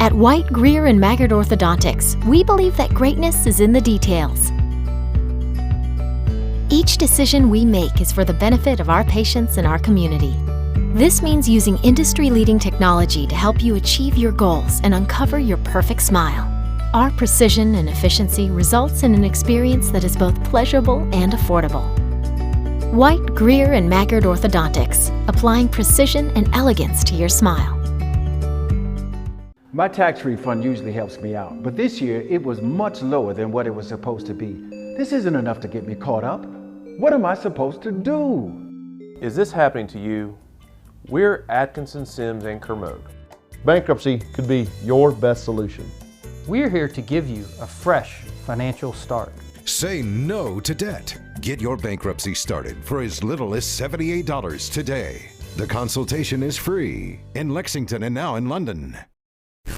At White, Greer, and Maggard Orthodontics, we believe that greatness is in the details. Each decision we make is for the benefit of our patients and our community. This means using industry-leading technology to help you achieve your goals and uncover your perfect smile. Our precision and efficiency results in an experience that is both pleasurable and affordable. White, Greer, and Maggard Orthodontics, applying precision and elegance to your smile. My tax refund usually helps me out, but this year it was much lower than what it was supposed to be. This isn't enough to get me caught up. What am I supposed to do? Is this happening to you? We're Atkinson, Sims, and Kermode. Bankruptcy could be your best solution. We're here to give you a fresh financial start. Say no to debt. Get your bankruptcy started for as little as $78 today. The consultation is free in Lexington and now in London.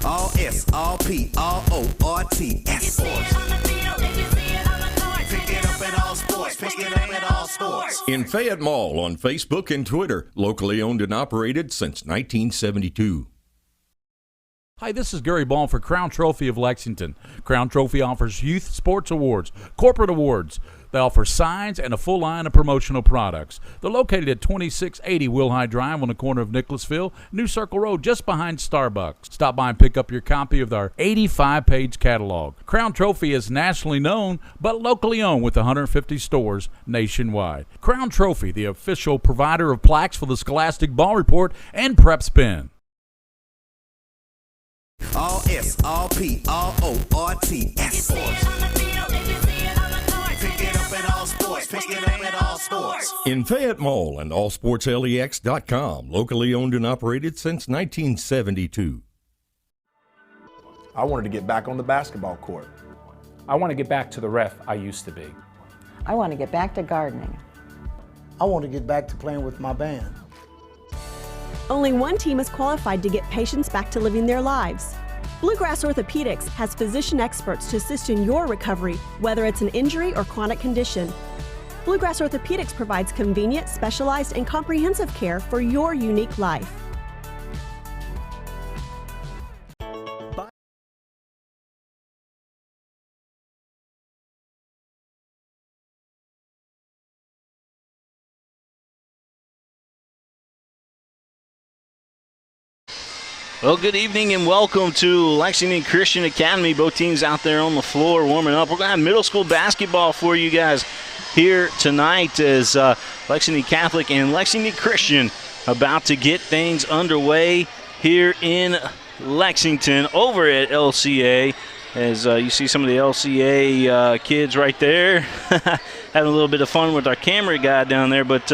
All S, all P, all O, R, T, S. Pick it up at all sports. Pick it up at all sports. In Fayette Mall on Facebook and Twitter, locally owned and operated since 1972. Hi, this is Gary Ball for Crown Trophy of Lexington. Crown Trophy offers youth sports awards, corporate awards. They offer signs and a full line of promotional products. They're located at 2680 Wilhite Drive on the corner of Nicholasville, New Circle Road, just behind Starbucks. Stop by and pick up your copy of our 85-page catalog. Crown Trophy is nationally known, but locally owned with 150 stores nationwide. Crown Trophy, the official provider of plaques for the Scholastic Ball Report and PrepSpin. All S, all P, all O, R, T, S. Pick it up at all sports. Pick it up at all sports. In Fayette Mall and allsportslex.com, locally owned and operated since 1972. I wanted to get back on the basketball court. I want to get back to the ref I used to be. I want to get back to gardening. I want to get back to playing with my band. Only one team is qualified to get patients back to living their lives. Bluegrass Orthopedics has physician experts to assist in your recovery, whether it's an injury or chronic condition. Bluegrass Orthopedics provides convenient, specialized, and comprehensive care for your unique life. Well, good evening and welcome to Lexington Christian Academy. Both teams out there on the floor warming up. We're going to have middle school basketball for you guys here tonight as Lexington Catholic and Lexington Christian about to get things underway here in Lexington over at LCA. As you see some of the LCA kids right there having a little bit of fun with our camera guy down there. But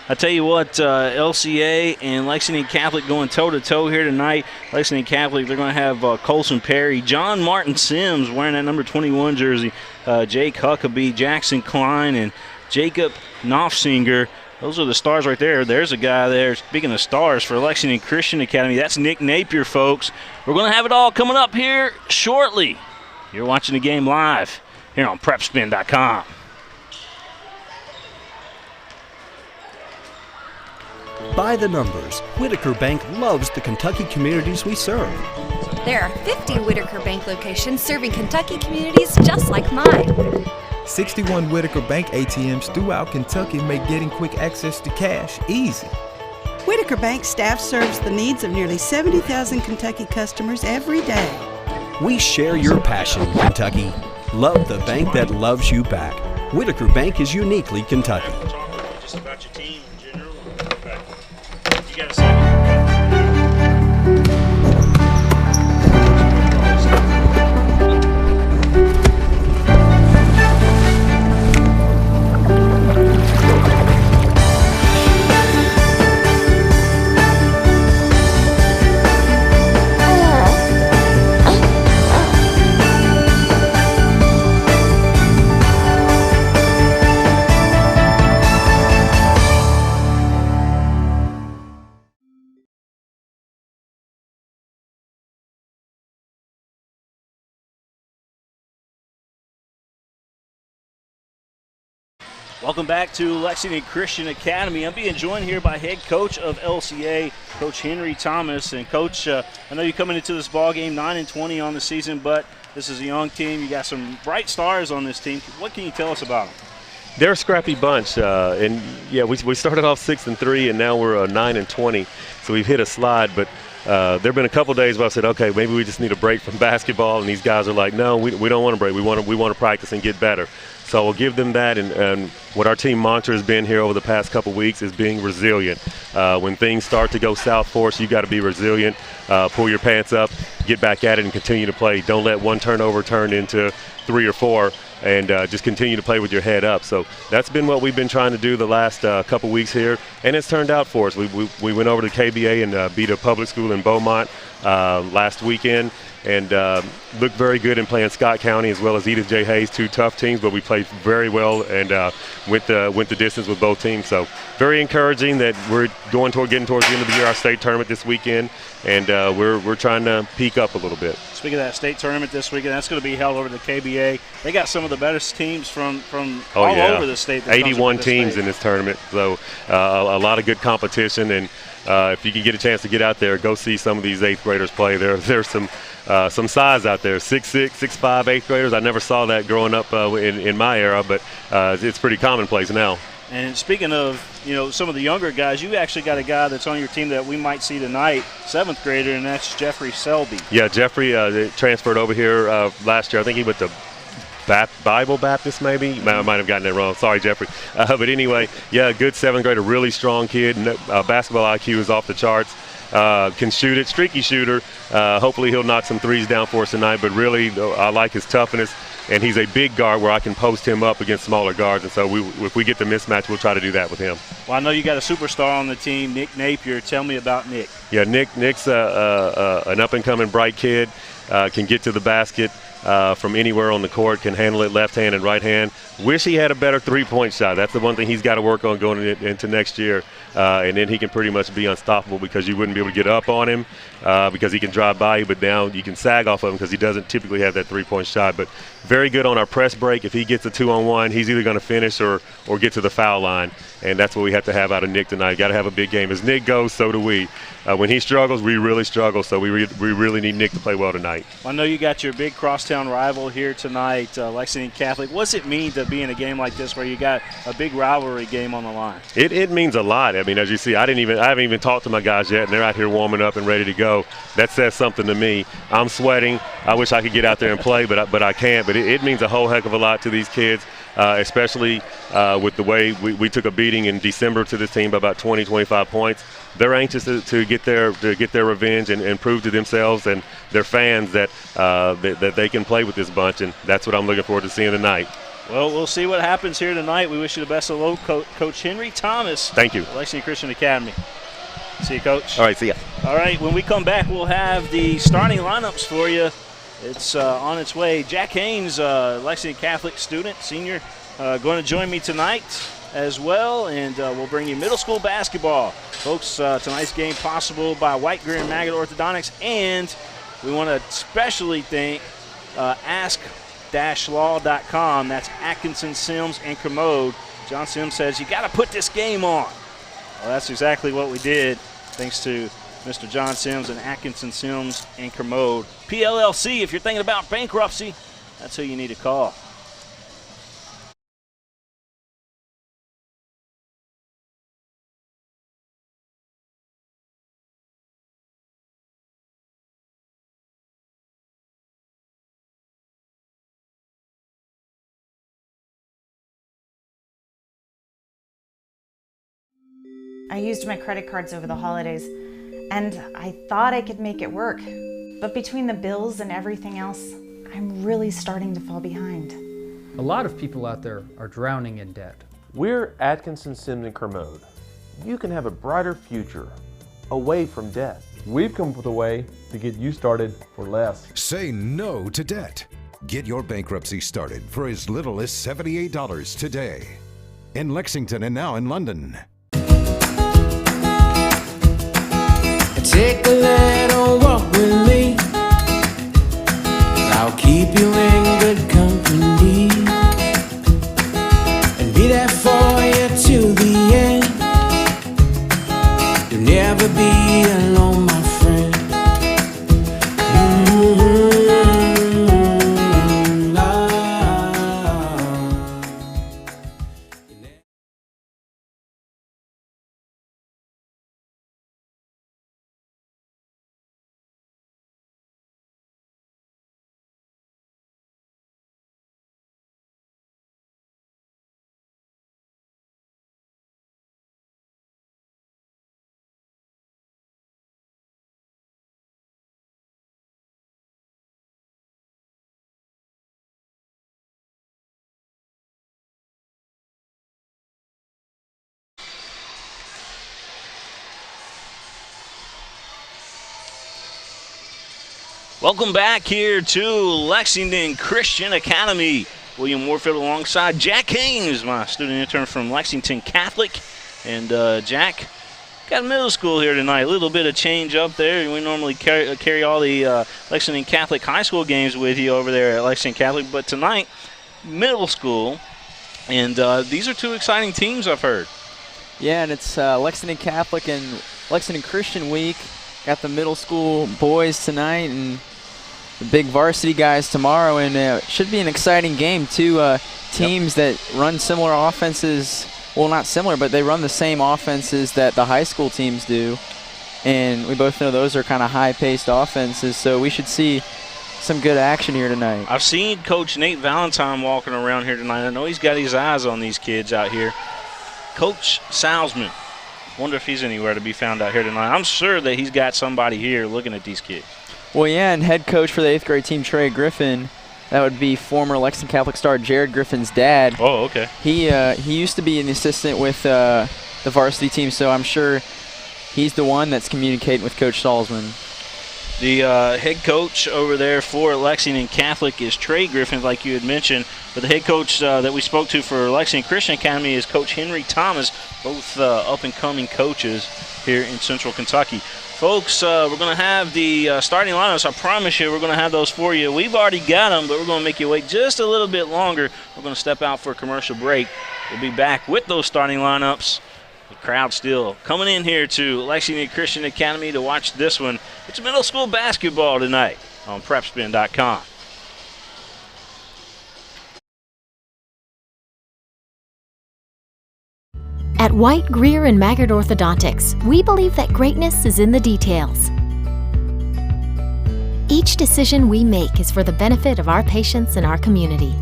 I tell you what, LCA and Lexington Catholic going toe-to-toe here tonight. Lexington Catholic, they're going to have Colson Perry, John Martin Sims wearing that number 21 jersey, Jake Huckabee, Jackson Klein, and Jacob Knopfsinger. Those are the stars right there. There's a guy there, speaking of stars, for Lexington Christian Academy. That's Nick Napier, folks. We're going to have it all coming up here shortly. You're watching the game live here on PrepSpin.com. By the numbers, Whitaker Bank loves the Kentucky communities we serve. There are 50 Whitaker Bank locations serving Kentucky communities just like mine. 61 Whitaker Bank ATMs throughout Kentucky make getting quick access to cash easy. Whitaker Bank staff serves the needs of nearly 70,000 Kentucky customers every day. We share your passion, Kentucky. Love the bank that loves you back. Whitaker Bank is uniquely Kentucky. Just about your team in general. Okay. You got a second? Welcome back to Lexington Christian Academy. I'm being joined here by head coach of LCA, Coach Henry Thomas. And Coach, I know you're coming into this ball game 9-20 on the season, but this is a young team. You got some bright stars on this team. What can you tell us about them? They're a scrappy bunch, and yeah, we started off 6-3, and now we're 9-20. So we've hit a slide, but there've been a couple days where I said, okay, maybe we just need a break from basketball, and these guys are like, no, we don't want to break. We want to practice and get better. So we'll give them that, and what our team mantra has been here over the past couple weeks is being resilient. When things start to go south for us, you got to be resilient, pull your pants up, get back at it, and continue to play. Don't let one turnover turn into 3 or 4, and just continue to play with your head up. So that's been what we've been trying to do the last couple weeks here, and it's turned out for us. We went over to KBA and beat a public school in Beaumont last weekend, and looked very good in playing Scott County as well as Edith J. Hayes, 2 tough teams, but we played very well and went the distance with both teams. So very encouraging that we're getting towards the end of the year, our state tournament this weekend, and we're trying to peak up a little bit. Speaking of that state tournament this weekend, that's going to be held over the KBA. They got some of the best teams from all over the state. 81 teams in this tournament, so a lot of good competition, and if you can get a chance to get out there, go see some of these 8th graders play. There's some size out there, 6'6", 6'5", 8th graders. I never saw that growing up in my era, but it's pretty commonplace now. And speaking of, some of the younger guys, you actually got a guy that's on your team that we might see tonight, 7th grader, and that's Jeffrey Selby. Yeah, Jeffrey transferred over here last year. I think he went to Bible Baptist, maybe. I might have gotten it wrong. Sorry, Jeffrey. But anyway, yeah, good 7th grader, really strong kid. Basketball IQ is off the charts. Can shoot it, streaky shooter. Hopefully he'll knock some threes down for us tonight, but really I like his toughness, and he's a big guard where I can post him up against smaller guards, and so if we get the mismatch, we'll try to do that with him. Well, I know you got a superstar on the team, Nick Napier. Tell me about Nick. Yeah, Nick's an up-and-coming bright kid, can get to the basket from anywhere on the court, can handle it left hand and right hand. Wish he had a better three-point shot. That's the one thing he's got to work on going into next year. And then he can pretty much be unstoppable because you wouldn't be able to get up on him because he can drive by you, but now you can sag off of him because he doesn't typically have that three-point shot. But very good on our press break. If he gets a 2-on-1, he's either going to finish or get to the foul line. And that's what we have to have out of Nick tonight. Got to have a big game. As Nick goes, so do we. When he struggles, we really struggle. So we really need Nick to play well tonight. I know you got your big crosstown rival here tonight, Lexington Catholic. What's it mean to be in a game like this where you got a big rivalry game on the line? It means a lot. I mean, as you see, I haven't even talked to my guys yet, and they're out here warming up and ready to go. That says something to me. I'm sweating. I wish I could get out there and play, but I can't. But it means a whole heck of a lot to these kids, especially with the way we took a beating in December to this team by about 20, 25 points. They're anxious to get their revenge and prove to themselves and their fans that they can play with this bunch, and that's what I'm looking forward to seeing tonight. Well, we'll see what happens here tonight. We wish you the best of luck, Coach Henry Thomas. Thank you. Lexington Christian Academy. See you, Coach. All right, see ya. All right, when we come back, we'll have the starting lineups for you. It's on its way. Jack Haynes, Lexington Catholic student, senior, going to join me tonight as well, and we'll bring you middle school basketball. Folks, tonight's game possible by White, Greer, and Maggard Orthodontics, and we want to especially thank ask-law.com. That's Atkinson, Sims, and Commode. John Sims says, you got to put this game on. Well, that's exactly what we did, thanks to Mr. John Sims and Atkinson, Sims, and Commode. PLLC, if you're thinking about bankruptcy, that's who you need to call. I used my credit cards over the holidays, and I thought I could make it work. But between the bills and everything else, I'm really starting to fall behind. A lot of people out there are drowning in debt. We're Atkinson, Sims, and Kermode. You can have a brighter future away from debt. We've come up with a way to get you started for less. Say no to debt. Get your bankruptcy started for as little as $78 today. In Lexington and now in London. Take a little walk with me. I'll keep you in good company and be there for alone, my friend. Welcome back here to Lexington Christian Academy. William Warfield alongside Jack Haynes, my student intern from Lexington Catholic. And Jack, got middle school here tonight. A little bit of change up there. We normally carry all the Lexington Catholic high school games with you over there at Lexington Catholic. But tonight, middle school. And these are two exciting teams, I've heard. Yeah, and it's Lexington Catholic and Lexington Christian week. Got the middle school boys tonight and the big varsity guys tomorrow, and it should be an exciting game. Two teams that run similar offenses. Well, not similar, but they run the same offenses that the high school teams do. And we both know those are kind of high-paced offenses, so we should see some good action here tonight. I've seen Coach Nate Valentine walking around here tonight. I know he's got his eyes on these kids out here. Coach Salzman, wonder if he's anywhere to be found out here tonight. I'm sure that he's got somebody here looking at these kids. Well, yeah, and head coach for the 8th grade team, Trey Griffin, that would be former Lexington Catholic star Jared Griffin's dad. Oh, okay. He used to be an assistant with the varsity team, so I'm sure he's the one that's communicating with Coach Salzman. The head coach over there for Lexington Catholic is Trey Griffin, like you had mentioned. But the head coach that we spoke to for Lexington Christian Academy is Coach Henry Thomas, both up-and-coming coaches here in Central Kentucky. Folks, we're going to have the starting lineups. I promise you we're going to have those for you. We've already got them, but we're going to make you wait just a little bit longer. We're going to step out for a commercial break. We'll be back with those starting lineups. The crowd still coming in here to Lexington Christian Academy to watch this one. It's middle school basketball tonight on PrepSpin.com. At White, Greer, and Maggard Orthodontics, we believe that greatness is in the details. Each decision we make is for the benefit of our patients and our community.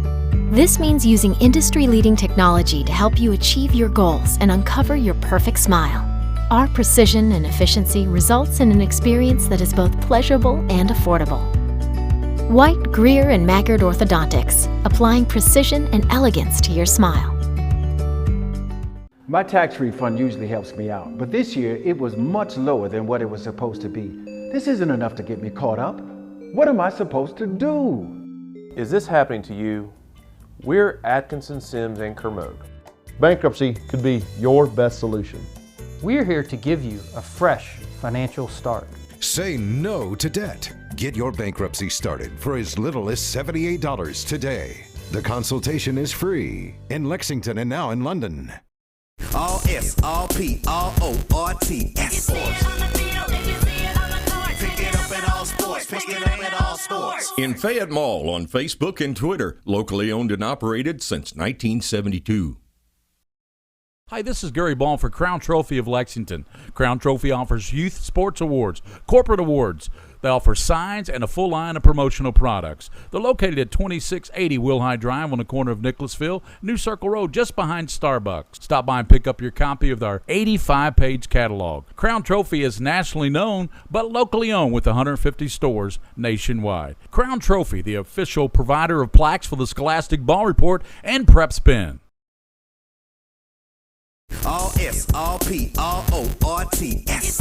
This means using industry-leading technology to help you achieve your goals and uncover your perfect smile. Our precision and efficiency results in an experience that is both pleasurable and affordable. White, Greer, and Maggard Orthodontics, applying precision and elegance to your smile. My tax refund usually helps me out, but this year it was much lower than what it was supposed to be. This isn't enough to get me caught up. What am I supposed to do? Is this happening to you? We're Atkinson, Sims, and Kermode. Bankruptcy could be your best solution. We're here to give you a fresh financial start. Say no to debt. Get your bankruptcy started for as little as $78 today. The consultation is free in Lexington and now in London. All S, all P, all O, R-T-S. Pick it up at all sports. Pick it up at all sports. In Fayette Mall on Facebook and Twitter, locally owned and operated since 1972. Hi, this is Gary Ball for Crown Trophy of Lexington. Crown Trophy offers youth sports awards, corporate awards. They offer signs and a full line of promotional products. They're located at 2680 Wilhite Drive on the corner of Nicholasville, New Circle Road, just behind Starbucks. Stop by and pick up your copy of our 85-page catalog. Crown Trophy is nationally known, but locally owned with 150 stores nationwide. Crown Trophy, the official provider of plaques for the Scholastic Ball Report and PrepSpin. All S, all P, all O, R-T-S.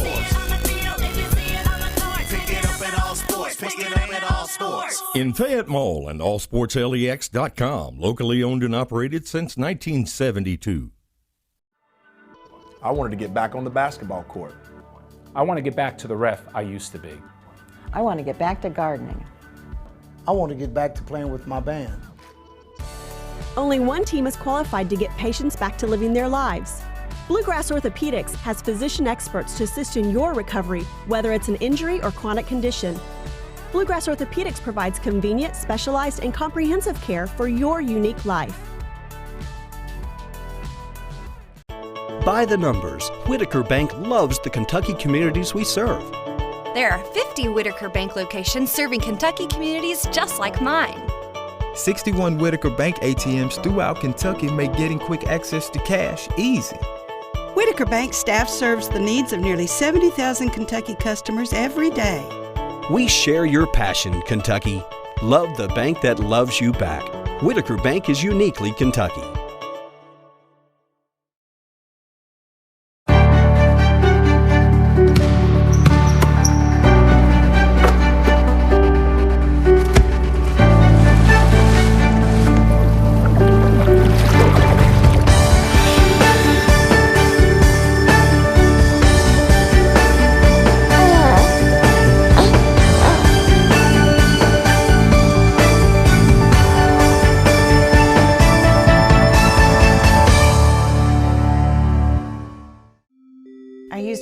Pick it up at all sports. Pick it up at all sports. In Fayette Mall and allsportslex.com, locally owned and operated since 1972. I wanted to get back on the basketball court. I want to get back to the ref I used to be. I want to get back to gardening. I want to get back to playing with my band. Only one team is qualified to get patients back to living their lives. Bluegrass Orthopedics has physician experts to assist in your recovery, whether it's an injury or chronic condition. Bluegrass Orthopedics provides convenient, specialized, and comprehensive care for your unique life. By the numbers, Whitaker Bank loves the Kentucky communities we serve. There are 50 Whitaker Bank locations serving Kentucky communities just like mine. 61 Whitaker Bank ATMs throughout Kentucky make getting quick access to cash easy. Whitaker Bank staff serves the needs of nearly 70,000 Kentucky customers every day. We share your passion, Kentucky. Love the bank that loves you back. Whitaker Bank is uniquely Kentucky.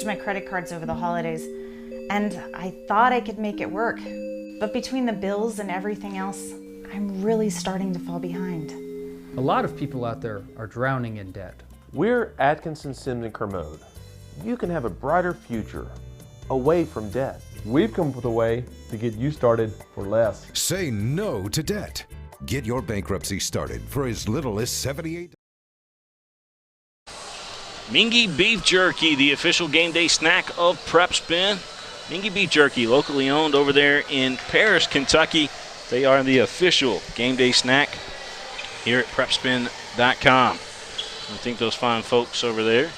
My credit cards over the holidays, and I thought I could make it work. But between the bills and everything else, I'm really starting to fall behind. A lot of people out there are drowning in debt. We're Atkinson, Sims & Kermode. You can have a brighter future away from debt. We've come up with a way to get you started for less. Say no to debt. Get your bankruptcy started for as little as $78. Mingy Beef Jerky, the official game day snack of PrepSpin. Mingy Beef Jerky, locally owned over there in Paris, Kentucky. They are the official game day snack here at PrepSpin.com. I think those fine folks over there.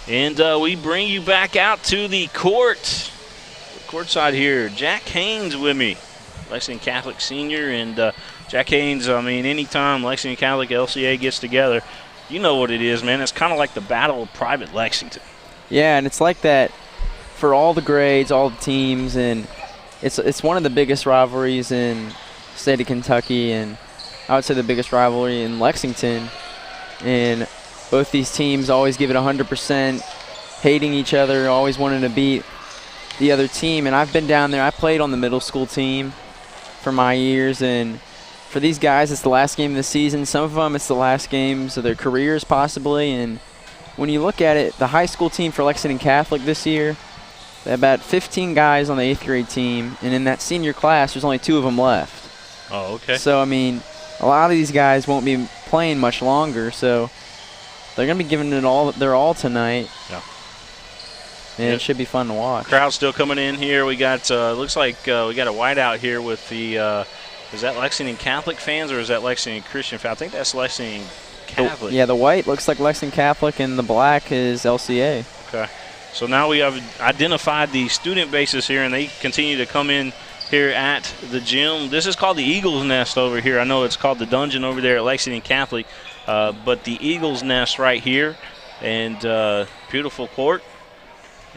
And we bring you back out to the courtside here. Jack Haynes with me, Lexington Catholic senior. And Jack Haynes, I mean, anytime Lexington Catholic LCA gets together, you know what it is, man. It's kind of like the Battle of Private Lexington. Yeah, and it's like that for all the grades, all the teams, and it's one of the biggest rivalries in the state of Kentucky, and I would say the biggest rivalry in Lexington. And both these teams always give it 100%, hating each other, always wanting to beat the other team. And I've been down there. I played on the middle school team for my years, and for these guys, it's the last game of the season. Some of them, it's the last games of their careers possibly. And when you look at it, the high school team for Lexington Catholic this year, they have about 15 guys on the 8th grade team. And in that senior class, there's only 2 of them left. Oh, okay. So, I mean, a lot of these guys won't be playing much longer. So they're going to be giving it all their all tonight. Yeah. And it should be fun to watch. Crowd still coming in here. We got, looks like we got a whiteout here with the, is that Lexington Catholic fans or is that Lexington Christian fans? I think that's Lexington Catholic. Yeah, the white looks like Lexington Catholic and the black is LCA. Okay. So now we have identified the student bases here, and they continue to come in here at the gym. This is called the Eagle's Nest over here. I know it's called the Dungeon over there at Lexington Catholic, but the Eagle's Nest right here, and beautiful court,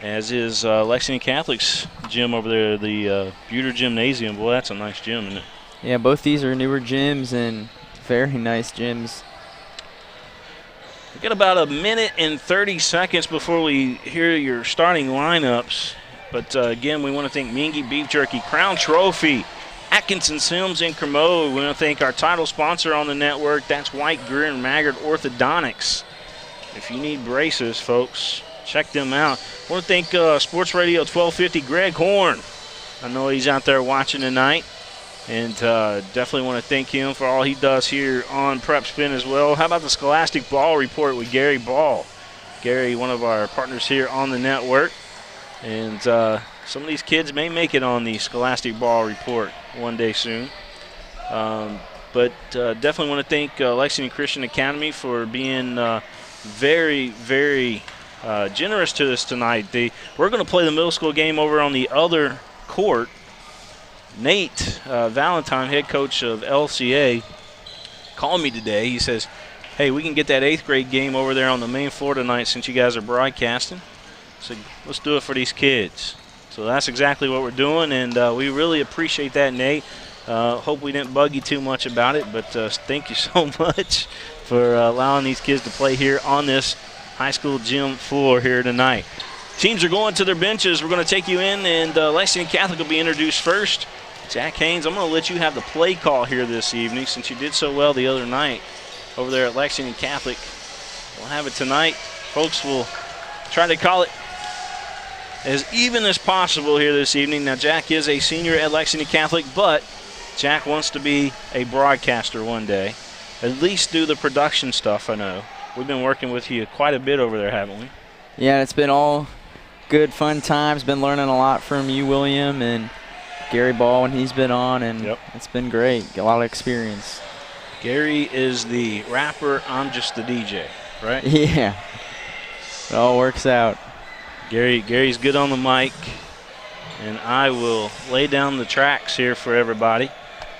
as is Lexington Catholic's gym over there, the Buter Gymnasium. Boy, that's a nice gym, isn't it? Yeah, both these are newer gyms and very nice gyms. We've got about a minute and 30 seconds before we hear your starting lineups. But again, we want to thank Mingy Beef Jerky, Crown Trophy, Atkinson, Sims, and Kermode. We want to thank our title sponsor on the network. That's White, Greer, and Maggard Orthodontics. If you need braces, folks, check them out. I want to thank Sports Radio 1250, Greg Horn. I know he's out there watching tonight. And definitely want to thank him for all he does here on PrepSpin as well. How about the Scholastic Ball Report with Gary Ball? Gary, one of our partners here on the network. And some of these kids may make it on the Scholastic Ball Report one day soon. But definitely want to thank Lexington Christian Academy for being very, very generous to us tonight. We're going to play the middle school game over on the other court. Nate Valentine, head coach of LCA, called me today. He says, hey, we can get that 8th grade game over there on the main floor tonight since you guys are broadcasting. So let's do it for these kids. So that's exactly what we're doing, and we really appreciate that, Nate. Hope we didn't bug you too much about it, but thank you so much for allowing these kids to play here on this high school gym floor here tonight. Teams are going to their benches. We're going to take you in, and Lexington Catholic will be introduced first. Jack Haynes, I'm going to let you have the play call here this evening since you did so well the other night over there at Lexington Catholic. We'll have it tonight. Folks will try to call it as even as possible here this evening. Now, Jack is a senior at Lexington Catholic, but Jack wants to be a broadcaster one day, at least do the production stuff. I know. We've been working with you quite a bit over there, haven't we? Yeah, it's been all good, fun times. Been learning a lot from you, William, and Gary Ball when he's been on, and it's been great. A lot of experience. Gary is the rapper, I'm just the DJ, right? Yeah. It all works out. Gary's good on the mic, and I will lay down the tracks here for everybody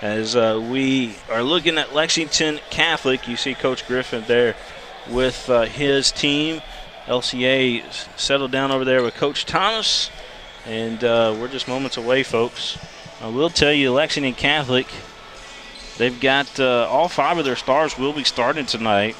as we are looking at Lexington Catholic. You see Coach Griffin there with his team. LCA settled down over there with Coach Thomas, and we're just moments away, folks. I will tell you, Lexington Catholic, they've got all 5 of their stars will be starting tonight.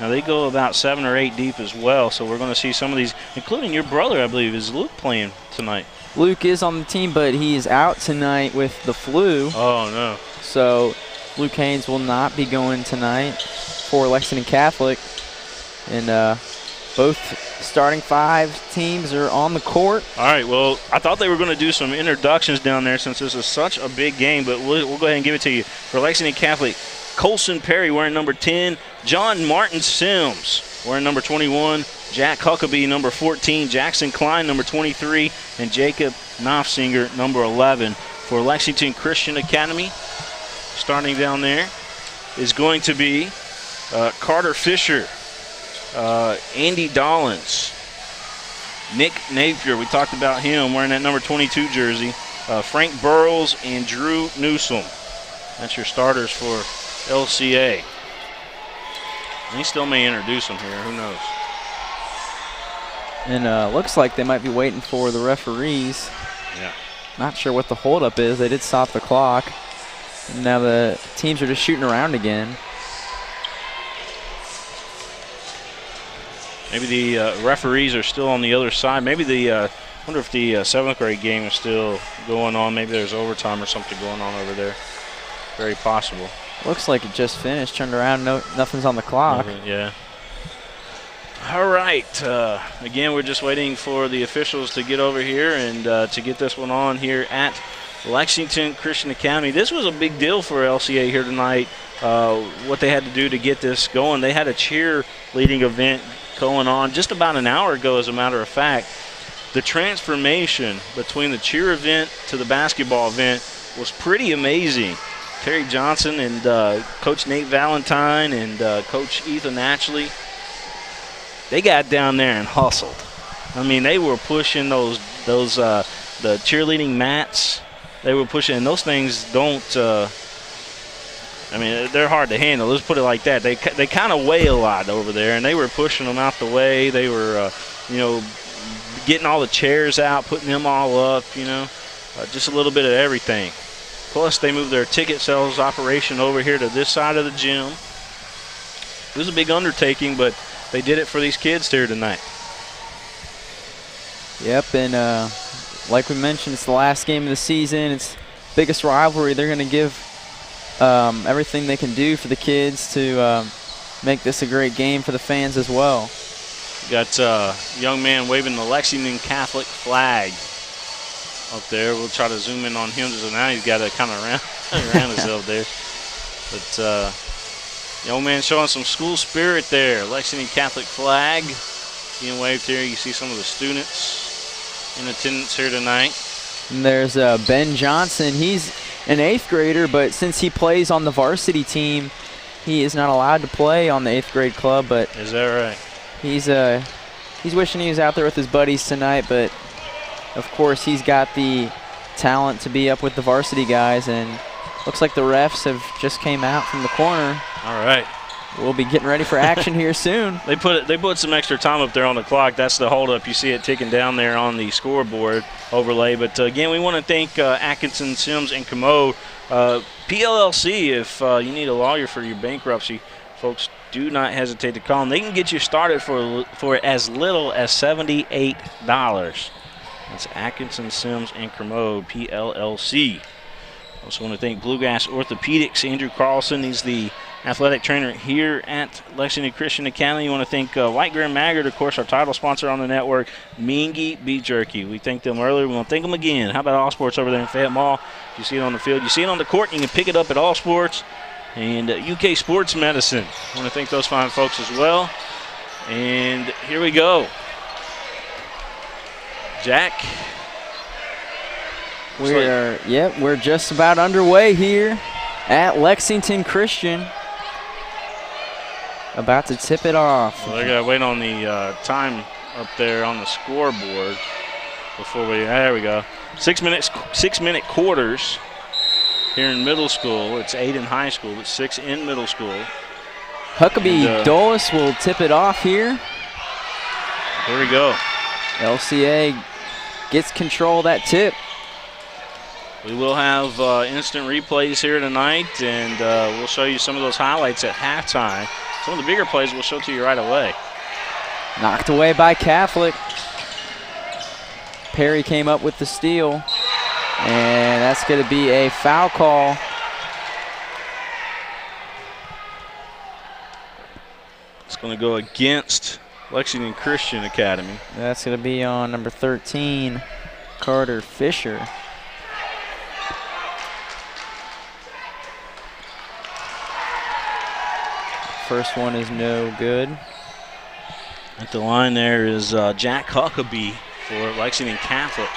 Now, they go about 7 or 8 deep as well, so we're going to see some of these, including your brother, I believe. Is Luke playing tonight? Luke is on the team, but he is out tonight with the flu. Oh, no. So Luke Haynes will not be going tonight for Lexington Catholic. And both starting 5 teams are on the court. All right, well, I thought they were going to do some introductions down there since this is such a big game, but we'll go ahead and give it to you. For Lexington Catholic, Colson Perry wearing number 10, John Martin Sims wearing number 21, Jack Huckabee number 14, Jackson Klein number 23, and Jacob Knopfsinger number 11. For Lexington Christian Academy, starting down there, is going to be Carter Fisher, Andy Dollins, Nick Napier, we talked about him wearing that number 22 jersey, Frank Burrows, and Drew Newsome. That's your starters for LCA. He still may introduce them here, who knows. And looks like they might be waiting for the referees. Yeah. Not sure what the holdup is. They did stop the clock. And now the teams are just shooting around again. Maybe the referees are still on the other side. Maybe I wonder if the 7th grade game is still going on. Maybe there's overtime or something going on over there. Very possible. Looks like it just finished. Turned around, nothing's on the clock. Yeah. All right. Again, we're just waiting for the officials to get over here and to get this one on here at Lexington Christian Academy. This was a big deal for LCA here tonight, what they had to do to get this going. They had a cheerleading event going on just about an hour ago, as a matter of fact. The transformation between the cheer event to the basketball event was pretty amazing. Terry Johnson and Coach Nate Valentine and Coach Ethan Atchley, they got down there and hustled. I mean, they were pushing the cheerleading mats. They were pushing, and those things don't. I mean, they're hard to handle. Let's put it like that. They kind of weigh a lot over there, and they were pushing them out the way. They were, getting all the chairs out, putting them all up. Just a little bit of everything. Plus, they moved their ticket sales operation over here to this side of the gym. It was a big undertaking, but they did it for these kids here tonight. Yep, and like we mentioned, it's the last game of the season. It's biggest rivalry. They're going to give everything they can do for the kids to make this a great game for the fans as well. Got a young man waving the Lexington Catholic flag up there. We'll try to zoom in on him. So now he's got to kind of around himself there. But young man showing some school spirit there. Lexington Catholic flag being waved here. You see some of the students in attendance here tonight. And there's Ben Johnson. He's an 8th grader, but since he plays on the varsity team, he is not allowed to play on the 8th grade club. But is that right? He's wishing he was out there with his buddies tonight, but of course he's got the talent to be up with the varsity guys, and looks like the refs have just came out from the corner. All right. We'll be getting ready for action here soon. They put some extra time up there on the clock. That's the holdup. You see it ticking down there on the scoreboard overlay. But again, we want to thank Atkinson, Sims, and Commode. PLLC, if you need a lawyer for your bankruptcy, folks, do not hesitate to call them. They can get you started for as little as $78. That's Atkinson, Sims, and Commode, PLLC. Also want to thank Bluegrass Orthopedics. Andrew Carlson, he's the athletic trainer here at Lexington Christian Academy. You want to thank White, Greer, and Maggard, of course, our title sponsor on the network, Mingy Beef Jerky. We thanked them earlier. We want to thank them again. How about All Sports over there in Fayette Mall? You see it on the field. You see it on the court. You can pick it up at All Sports. And UK Sports Medicine. I want to thank those fine folks as well. And here we go. Jack. We're just about underway here at Lexington Christian. About to tip it off. Well, they're going to wait on the time up there on the scoreboard before there we go. 6 minute quarters here in middle school. It's 8 in high school, but 6 in middle school. Huckabee Dulles will tip it off here. Here we go. LCA gets control of that tip. We will have instant replays here tonight, and we'll show you some of those highlights at halftime. Some of the bigger plays we'll show to you right away. Knocked away by Catholic. Perry came up with the steal, and that's going to be a foul call. It's going to go against Lexington Christian Academy. That's going to be on number 13, Carter Fisher. First one is no good. At the line there is Jack Huckabee for Lexington Catholic.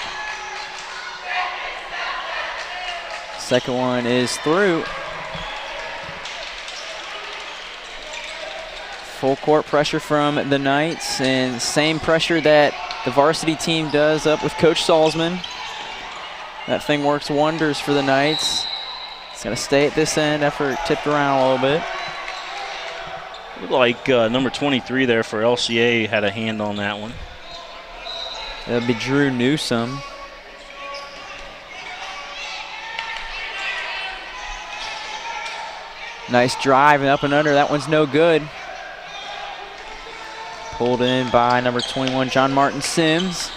Second one is through. Full court pressure from the Knights, and same pressure that the varsity team does up with Coach Salzman. That thing works wonders for the Knights. It's going to stay at this end after it tipped around a little bit. Looked like number 23 there for LCA had a hand on that one. That'll be Drew Newsom. Nice drive and up and under. That one's no good. Pulled in by number 21, John Martin Sims.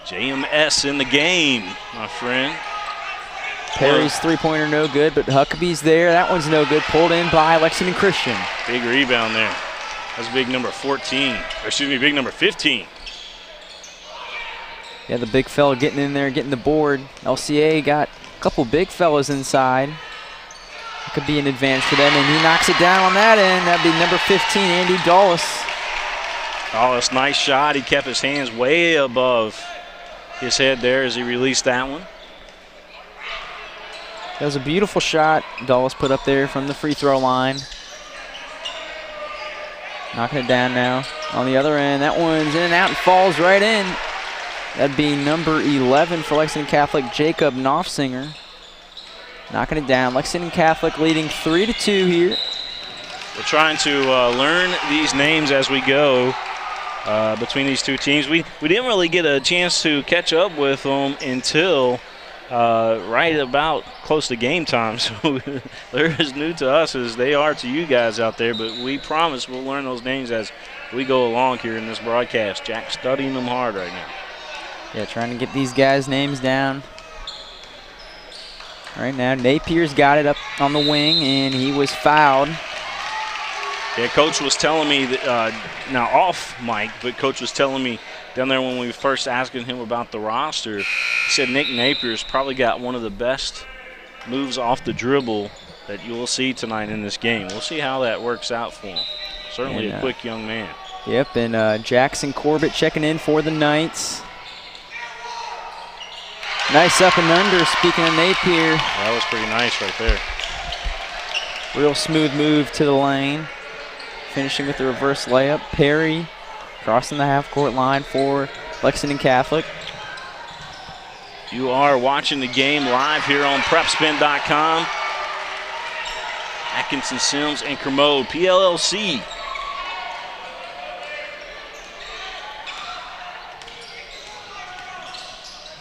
JMS in the game, my friend. Perry's three-pointer no good, but Huckabee's there. That one's no good. Pulled in by Lexington Christian. Big rebound there. That's big number 14. Or excuse me, big number 15. Yeah, the big fella getting in there, getting the board. LCA got a couple big fellas inside. It could be an advantage for them, and he knocks it down on that end. That'd be number 15, Andy Dulles. Dulles, nice shot. He kept his hands way above his head there as he released that one. That was a beautiful shot Dulles put up there from the free throw line. Knocking it down now. On the other end, that one's in and out and falls right in. That'd be number 11 for Lexington Catholic, Jacob Knopfsinger. Knocking it down. Lexington Catholic leading 3-2 here. We're trying to learn these names as we go between these two teams. We didn't really get a chance to catch up with them until right about close to game time. So they're as new to us as they are to you guys out there, but we promise we'll learn those names as we go along here in this broadcast. Jack's studying them hard right now. Yeah, trying to get these guys' names down. Right now, Napier's got it up on the wing, and he was fouled. Yeah, Coach was telling me that, now off mic, but Coach was telling me down there when we were first asking him about the roster, he said Nick Napier's probably got one of the best moves off the dribble that you will see tonight in this game. We'll see how that works out for him. Certainly a quick young man. Yep, and Jackson Corbett checking in for the Knights. Nice up and under, speaking of Napier. That was pretty nice right there. Real smooth move to the lane. Finishing with the reverse layup. Perry crossing the half-court line for Lexington Catholic. You are watching the game live here on PrepSpin.com. Atkinson, Sims, and Kermode, PLLC.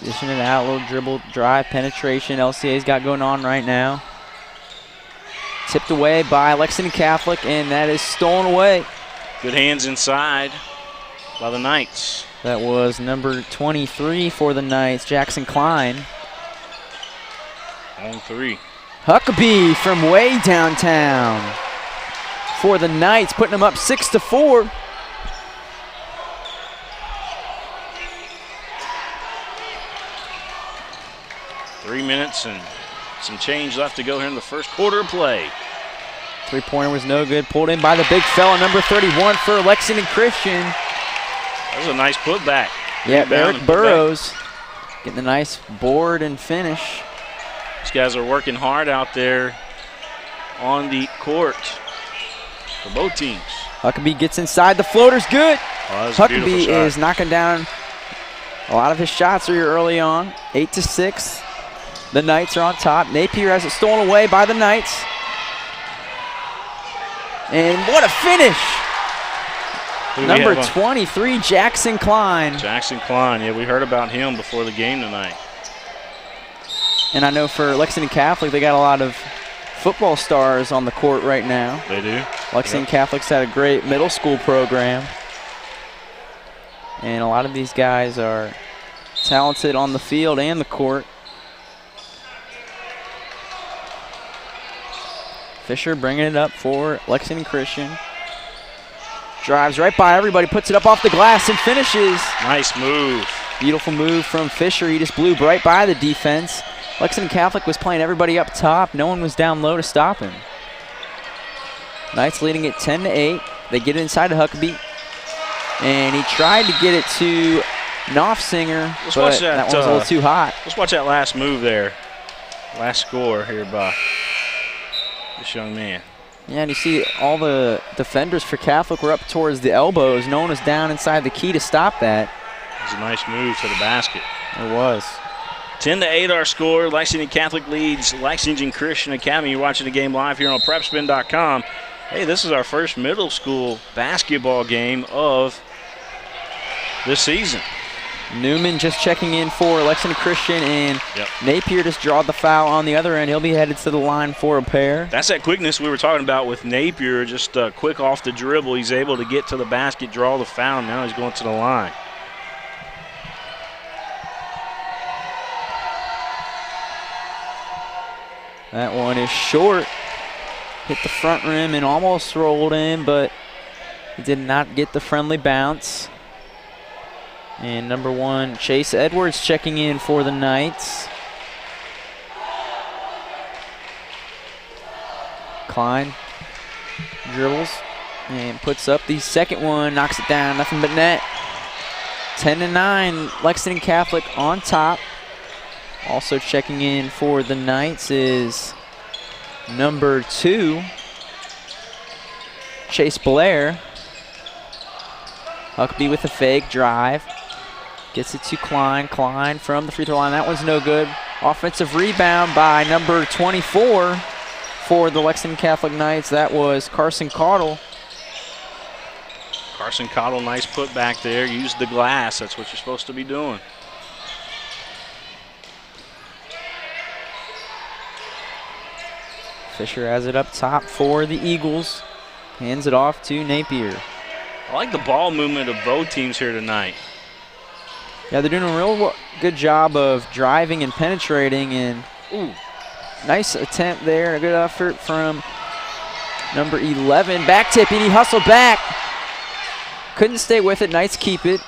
Dishing it out, little dribble, drive, penetration. LCA's got going on right now. Tipped away by Lexington Catholic, and that is stolen away. Good hands inside by the Knights. That was number 23 for the Knights, Jackson Klein. On 3. Huckabee from way downtown for the Knights, putting them up 6-4. Three minutes and some change left to go here in the first quarter of play. Three-pointer was no good. Pulled in by the big fella, number 31 for Lexington Christian. That was a nice putback. Yeah, Eric Burrows getting a nice board and finish. These guys are working hard out there on the court for both teams. Huckabee gets inside. The floater's good. Oh, Huckabee is knocking down a lot of his shots here early on. 8-6. The Knights are on top. Napier has it stolen away by the Knights. And what a finish! Number 23, Jackson Klein. Jackson Klein, yeah, we heard about him before the game tonight. And I know for Lexington Catholic, they got a lot of football stars on the court right now. They do. Lexington Catholic's had a great middle school program. And a lot of these guys are talented on the field and the court. Fisher bringing it up for Lexington Christian. Drives right by everybody, puts it up off the glass and finishes. Nice move. Beautiful move from Fisher. He just blew right by the defense. Lexington Catholic was playing everybody up top. No one was down low to stop him. Knights leading it 10-8. They get it inside to Huckabee. And he tried to get it to Knopfsinger, but that one's a little too hot. Let's watch that last move there. Last score here by this young man. Yeah, and you see all the defenders for Catholic were up towards the elbows. No one was down inside the key to stop that. It was a nice move to the basket. It was. 10-8 our score. Lexington Catholic leads Lexington Christian Academy. You're watching the game live here on PrepSpin.com. Hey, this is our first middle school basketball game of this season. Newman just checking in for Lexington Christian, and Napier just drawed the foul on the other end. He'll be headed to the line for a pair. That's that quickness we were talking about with Napier, just quick off the dribble. He's able to get to the basket, draw the foul. Now he's going to the line. That one is short. Hit the front rim and almost rolled in, but he did not get the friendly bounce. And number 1, Chase Edwards checking in for the Knights. Klein dribbles and puts up the second one, knocks it down, nothing but net. 10-9, Lexington Catholic on top. Also checking in for the Knights is number 2, Chase Blair. Huckabee with a fake drive. Gets it to Klein. Klein from the free throw line. That one's no good. Offensive rebound by number 24 for the Lexington Catholic Knights. That was Carson Caudle. Carson Caudle, nice put back there. Use the glass. That's what you're supposed to be doing. Fisher has it up top for the Eagles. Hands it off to Napier. I like the ball movement of both teams here tonight. Yeah, they're doing a real good job of driving and penetrating, and nice attempt there. A good effort from number 11. Back tip, and he hustled back. Couldn't stay with it. Knights keep it.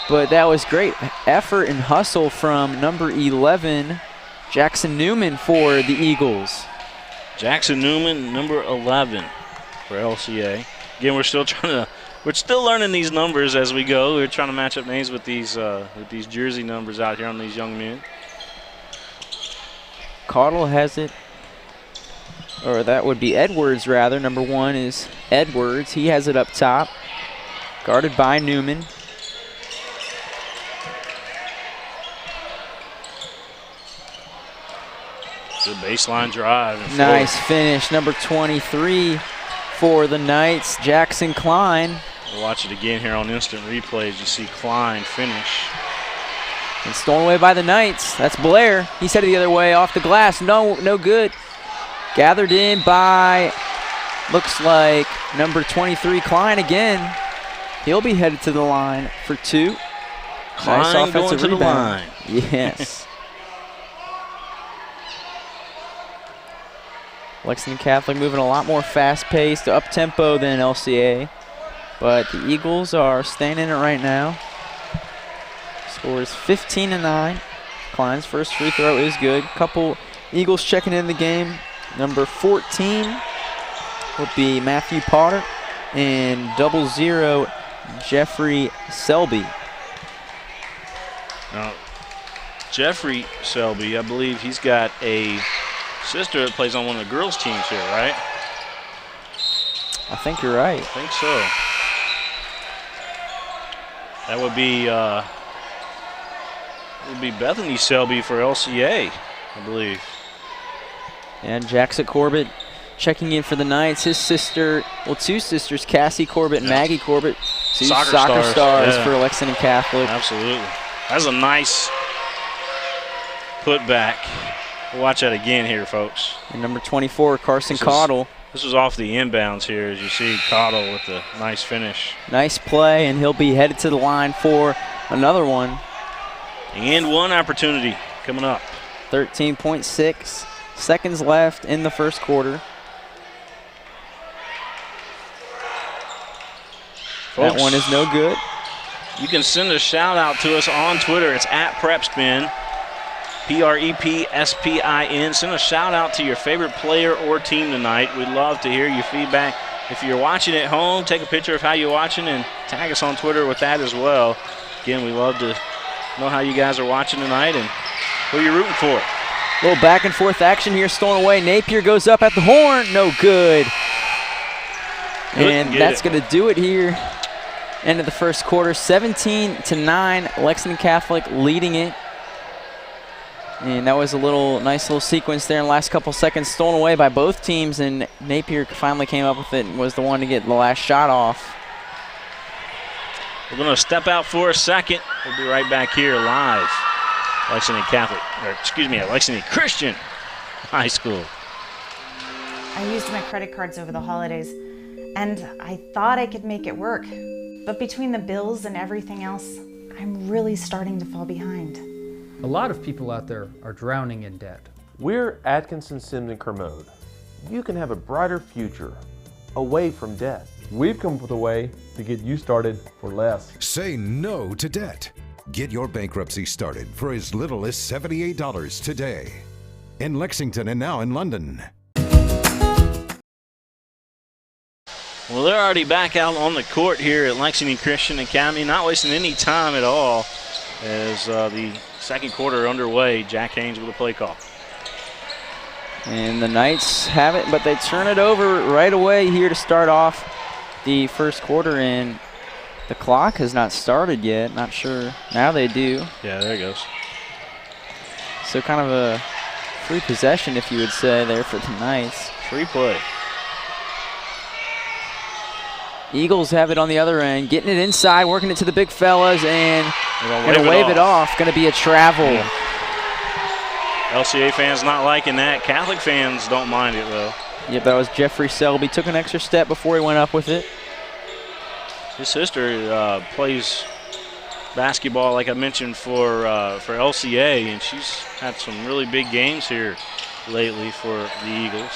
But that was great effort and hustle from number 11, Jackson Newman for the Eagles. Jackson Newman, number 11 for LCA. Again, we're still learning these numbers as we go. We're trying to match up names with these jersey numbers out here on these young men. Caudle has it, or that would be Edwards rather. Number 1 is Edwards. He has it up top, guarded by Newman. Good baseline drive. Nice finish. Number 23 for the Knights, Jackson Klein. We'll watch it again here on instant replay as you see Klein finish. And stolen away by the Knights. That's Blair. He's headed the other way off the glass. No good. Gathered in by, looks like, number 23, Klein again. He'll be headed to the line for 2. Klein nice offensive going to rebound. the line. Yes. Lexington Catholic moving a lot more fast-paced, up-tempo than LCA. But the Eagles are staying in it right now. Score is 15-9. Klein's first free throw is good. Couple Eagles checking in the game. Number 14 would be Matthew Potter, and 00 Jeffrey Selby. Now, Jeffrey Selby, I believe he's got a sister that plays on one of the girls' teams here, right? I think you're right. I think so. That would be Bethany Selby for LCA, I believe. And Jackson Corbett checking in for the Knights. His sister, well, 2 sisters, Cassie Corbett and Maggie Corbett. 2 soccer stars for Lexington Catholic. Absolutely. That's a nice putback. We'll watch that again here, folks. And number 24, Carson Cottle. This was off the inbounds here, as you see Cottle with a nice finish. Nice play, and he'll be headed to the line for another one. And one opportunity coming up. 13.6 seconds left in the first quarter. Folks, that one is no good. You can send a shout out to us on Twitter. It's at PrepSpin, PrepSpin. Send a shout out to your favorite player or team tonight. We'd love to hear your feedback. If you're watching at home, take a picture of how you're watching and tag us on Twitter with that as well. Again, we love to know how you guys are watching tonight and who you're rooting for. A little back and forth action here, stolen away. Napier goes up at the horn, no good. And that's going to do it here. End of the first quarter, 17-9, Lexington Catholic leading it. And that was a nice little sequence there in the last couple seconds, stolen away by both teams, and Napier finally came up with it and was the one to get the last shot off. We're going to step out for a second. We'll be right back here live. Lexington Lexington Christian High School. I used my credit cards over the holidays, and I thought I could make it work. But between the bills and everything else, I'm really starting to fall behind. A lot of people out there are drowning in debt. We're Atkinson Simon Kermode. You can have a brighter future away from debt. We've come up with a way to get you started for less. Say no to debt. Get your bankruptcy started for as little as $78 today. In Lexington and now in London. Well, they're already back out on the court here at Lexington Christian Academy, not wasting any time at all as the second quarter underway. Jack Haynes with a play call. And the Knights have it, but they turn it over right away here to start off the first quarter, and the clock has not started yet. Not sure. Now they do. Yeah, there it goes. So kind of a free possession, if you would say, there for the Knights. Free play. Eagles have it on the other end, getting it inside, working it to the big fellas, and going to wave it off. Going to be a travel. Yeah. LCA fans not liking that. Catholic fans don't mind it, though. Yep, that was Jeffrey Selby. Took an extra step before he went up with it. His sister plays basketball, like I mentioned, for LCA, and she's had some really big games here lately for the Eagles.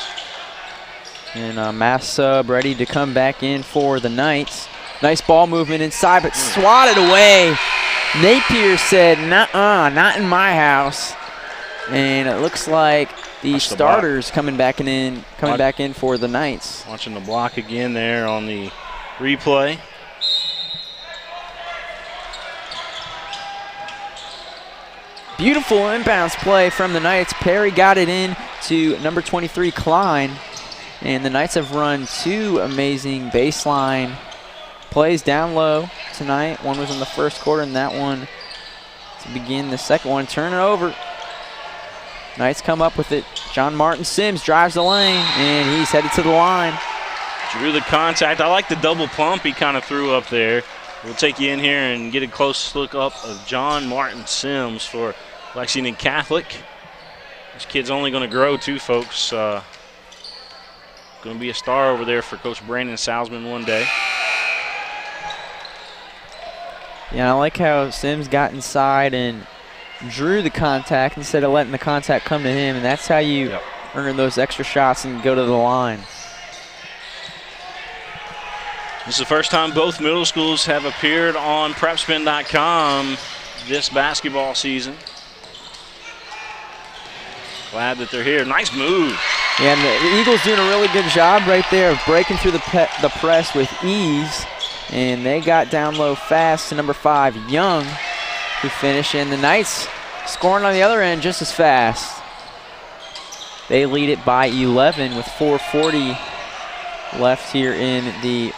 And mass sub ready to come back in for the Knights. Nice ball movement inside, but swatted away. Napier said, "Nuh-uh, not in my house." And it looks like the starters coming back in for the Knights. Watching the block again there on the replay. Beautiful inbounds play from the Knights. Perry got it in to number 23, Klein. And the Knights have run 2 amazing baseline plays down low tonight. One was in the first quarter, and that one to begin the second one. Turn it over. Knights come up with it. John Martin Sims drives the lane, and he's headed to the line. Drew the contact. I like the double pump he kind of threw up there. We'll take you in here and get a close look up of John Martin Sims for Lexington Catholic. This kid's only going to grow too, folks. Going to be a star over there for Coach Brandon Salzman one day. Yeah, I like how Sims got inside and drew the contact instead of letting the contact come to him, and that's how you earn those extra shots and go to the line. This is the first time both middle schools have appeared on PrepSpin.com this basketball season. Glad that they're here. Nice move. Yeah, and the Eagles doing a really good job right there of breaking through the press with ease. And they got down low fast to number 5, Young, who finished. And the Knights scoring on the other end just as fast. They lead it by 11 with 4:40 left here in the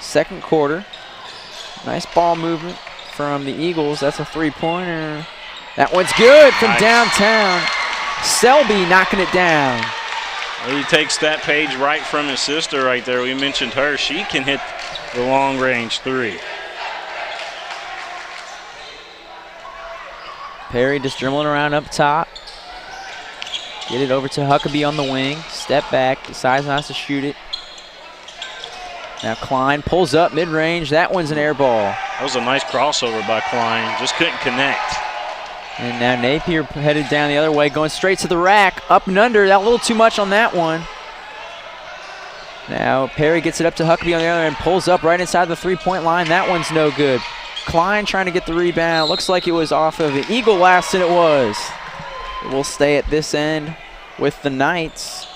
second quarter. Nice ball movement from the Eagles. That's a three-pointer. That one's good from downtown. Selby knocking it down. Well, he takes that page right from his sister right there. We mentioned her. She can hit the long-range three. Perry just dribbling around up top. Get it over to Huckabee on the wing. Step back, decides not to shoot it. Now Klein pulls up mid-range. That one's an air ball. That was a nice crossover by Klein. Just couldn't connect. And now Napier headed down the other way, going straight to the rack. Up and under. That a little too much on that one. Now Perry gets it up to Huckabee on the other end. Pulls up right inside the three-point line. That one's no good. Klein trying to get the rebound. Looks like it was off of an Eagle last, and it was. It will stay at this end with the Knights.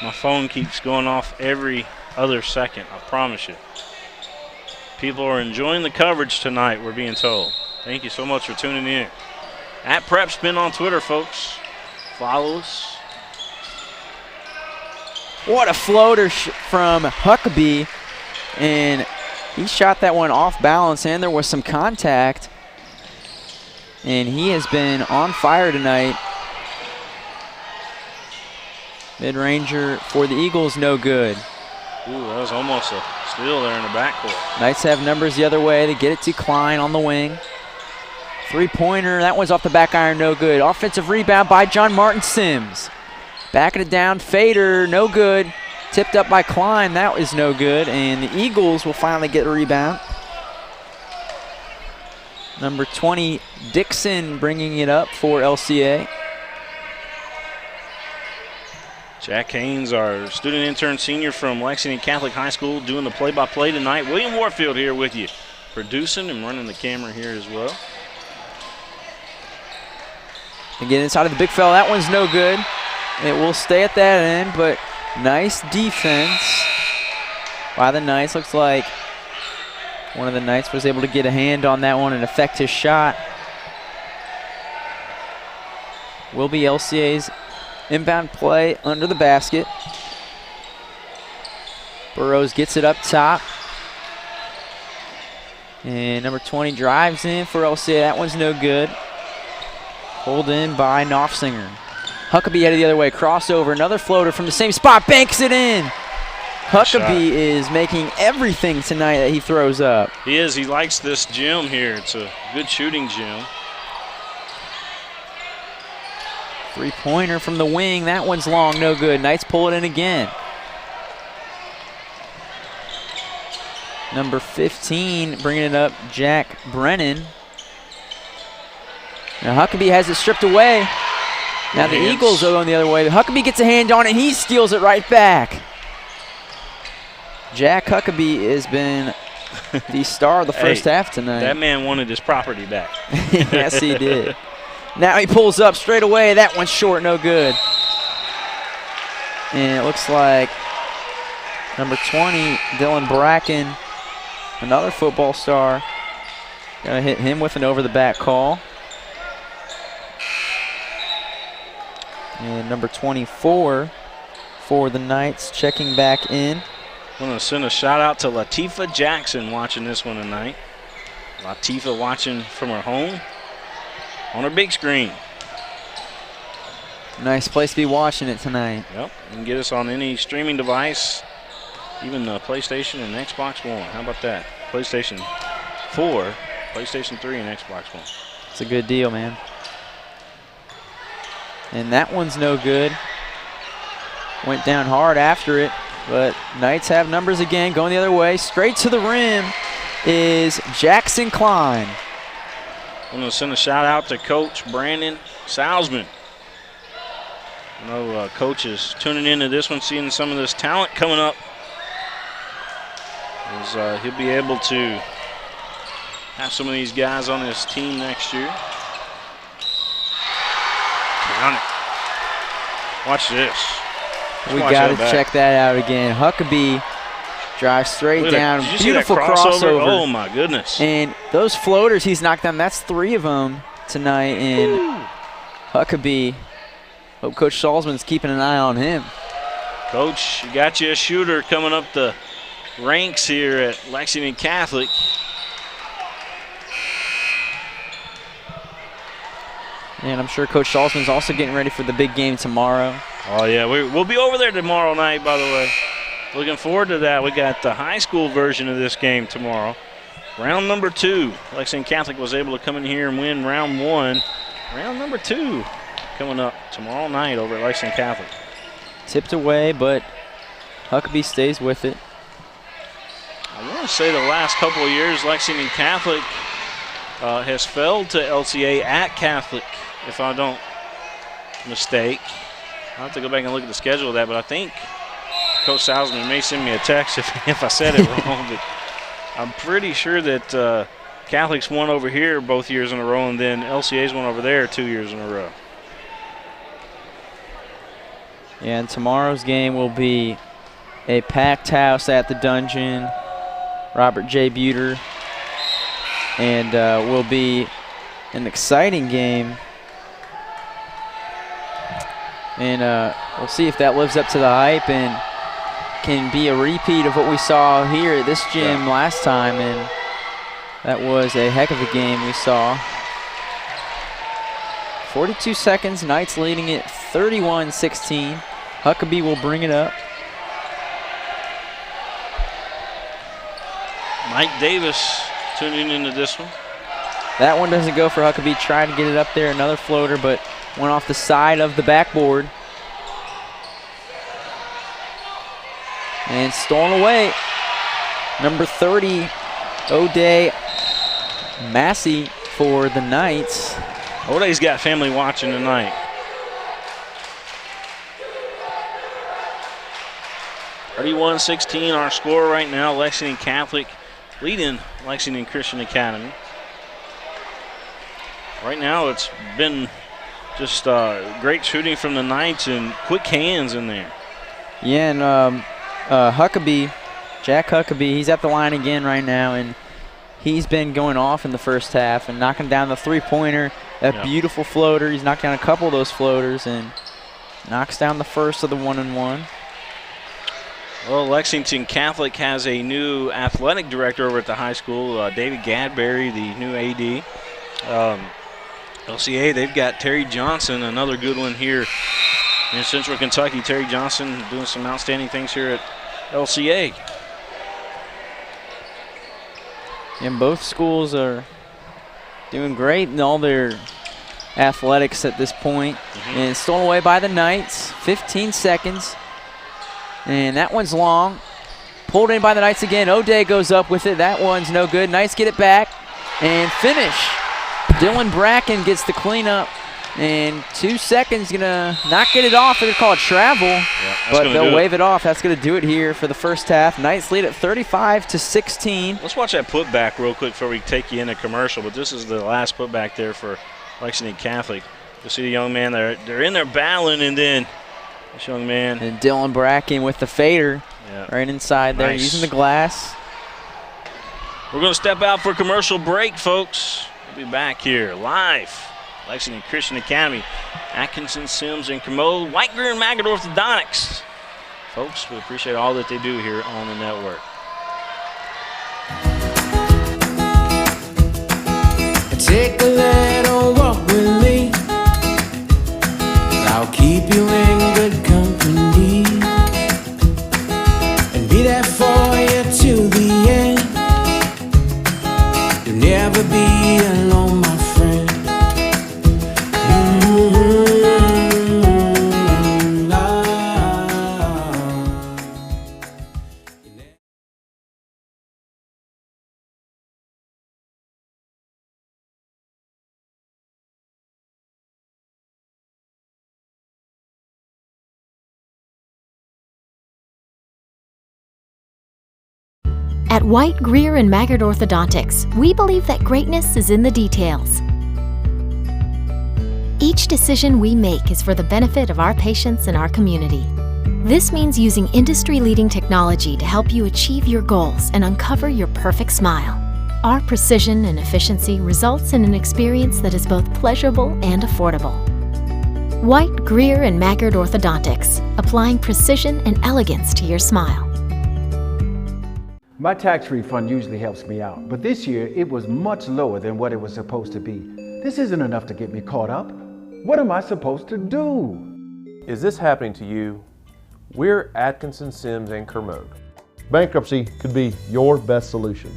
My phone keeps going off every other second, I promise you. People are enjoying the coverage tonight, we're being told. Thank you so much for tuning in. At PrepSpin on Twitter, folks. Follow us. What a floater from Huckabee. And he shot that one off balance, and there was some contact. And he has been on fire tonight. Mid-ranger for the Eagles, no good. Ooh, that was almost a steal there in the backcourt. Knights have numbers the other way. They get it to Klein on the wing. Three-pointer, that one's off the back iron, no good. Offensive rebound by John Martin Sims. Backing it down, fader, no good. Tipped up by Klein, that was no good. And the Eagles will finally get a rebound. Number 20, Dixon, bringing it up for LCA. Jack Haynes, our student intern senior from Lexington Catholic High School, doing the play-by-play tonight. William Warfield here with you, producing and running the camera here as well. Again, inside of the big fella, that one's no good. It will stay at that end, but nice defense by the Knights. Looks like one of the Knights was able to get a hand on that one and affect his shot. Will be LCA's inbound play under the basket. Burrows gets it up top. And number 20 drives in for LCA. That one's no good. Pulled in by Knopfsinger. Huckabee headed the other way. Crossover. Another floater from the same spot. Banks it in. Huckabee is making everything tonight that he throws up. He is. He likes this gym here. It's a good shooting gym. Three-pointer from the wing. That one's long, no good. Knights pull it in again. Number 15 bringing it up, Jack Brennan. Now Huckabee has it stripped away. Now the Eagles are going the other way. Huckabee gets a hand on it, and he steals it right back. Jack Huckabee has been the star of the first half tonight. That man wanted his property back. Yes, he did. Now he pulls up straight away. That one's short, no good. And it looks like number 20, Dylan Bracken, another football star, gonna hit him with an over-the-back call. And number 24 for the Knights checking back in. I want to send a shout out to Latifah Jackson watching this one tonight. Latifa watching from her home on her big screen. Nice place to be watching it tonight. Yep, you can get us on any streaming device, even the PlayStation and Xbox One. How about that? PlayStation 4, PlayStation 3, and Xbox One. It's a good deal, man. And that one's no good. Went down hard after it, but Knights have numbers again, going the other way. Straight to the rim is Jackson Klein. I'm going to send a shout out to Coach Brandon Salzman. I know Coach is tuning into this one, seeing some of this talent coming up. As he'll be able to have some of these guys on his team next year. Count it. Watch this. We got to check that out again. Huckabee drives straight down. Did you Beautiful see that crossover? crossover. Oh, my goodness. And those floaters he's knocked down, that's 3 of them tonight. And Huckabee, hope Coach Salzman's keeping an eye on him. Coach, you got you a shooter coming up the ranks here at Lexington Catholic. And I'm sure Coach Salzman's also getting ready for the big game tomorrow. Oh, yeah, we'll be over there tomorrow night, by the way. Looking forward to that. We got the high school version of this game tomorrow. Round number 2. Lexington Catholic was able to come in here and win round 1. Round number 2 coming up tomorrow night over at Lexington Catholic. Tipped away, but Huckabee stays with it. I want to say the last couple of years, Lexington Catholic has fell to LCA at Catholic, if I don't mistake. I'll have to go back and look at the schedule of that, but I think Coach Salzman may send me a text if I said it wrong. But I'm pretty sure that Catholic's won over here both years in a row, and then LCA's won over there 2 years in a row. Yeah, and tomorrow's game will be a packed house at the Dungeon. Robert J. Buter. And will be an exciting game. And we'll see if that lives up to the hype and can be a repeat of what we saw here at this gym last time. And that was a heck of a game we saw. 42 seconds, Knights leading it 31-16. Huckabee will bring it up. Mike Davis tuning into this one. That one doesn't go for Huckabee. Tried to get it up there, another floater, but went off the side of the backboard. And stolen away. Number 30, O'Day Massey for the Knights. O'Day's got family watching tonight. (31-16) our score right now. Lexington Catholic leading Lexington Christian Academy. Right now it's been just great shooting from the Knights and quick hands in there. Yeah, and Huckabee, Jack Huckabee, he's at the line again right now, and he's been going off in the first half and knocking down the three-pointer. That beautiful floater. He's knocked down a couple of those floaters and knocks down the first of the 1-and-1. Well, Lexington Catholic has a new athletic director over at the high school, David Gadberry, the new AD. LCA, they've got Terry Johnson, another good one here in Central Kentucky. Terry Johnson doing some outstanding things here at LCA. And both schools are doing great in all their athletics at this point. And stolen away by the Knights, 15 seconds. And that one's long. Pulled in by the Knights again. O'Day goes up with it. That one's no good. Knights get it back and finish. Dylan Bracken gets the cleanup. And 2 seconds, gonna not get it off. They're gonna call it travel, but they'll wave it off. That's gonna do it here for the first half. Knights lead at 35-16. Let's watch that putback real quick before we take you into commercial. But this is the last putback there for Lexington Catholic. You see the young man there. They're in there battling, and then this young man. And Dylan Bracken with the fader right inside there, using the glass. We're gonna step out for a commercial break, folks. We'll be back here live. Lexington Christian Academy, Atkinson, Sims, and Commode, White, Greer, and Maggard Orthodontics. Folks, we appreciate all that they do here on the network. Take a little walk with me. I'll keep you in good company and be there for you till the end. You'll never be alone, my friend. At White, Greer, and Maggard Orthodontics, we believe that greatness is in the details. Each decision we make is for the benefit of our patients and our community. This means using industry-leading technology to help you achieve your goals and uncover your perfect smile. Our precision and efficiency results in an experience that is both pleasurable and affordable. White, Greer, and Maggard Orthodontics, applying precision and elegance to your smile. My tax refund usually helps me out, but this year it was much lower than what it was supposed to be. This isn't enough to get me caught up. What am I supposed to do? Is this happening to you? We're Atkinson, Sims, and Kermode. Bankruptcy could be your best solution.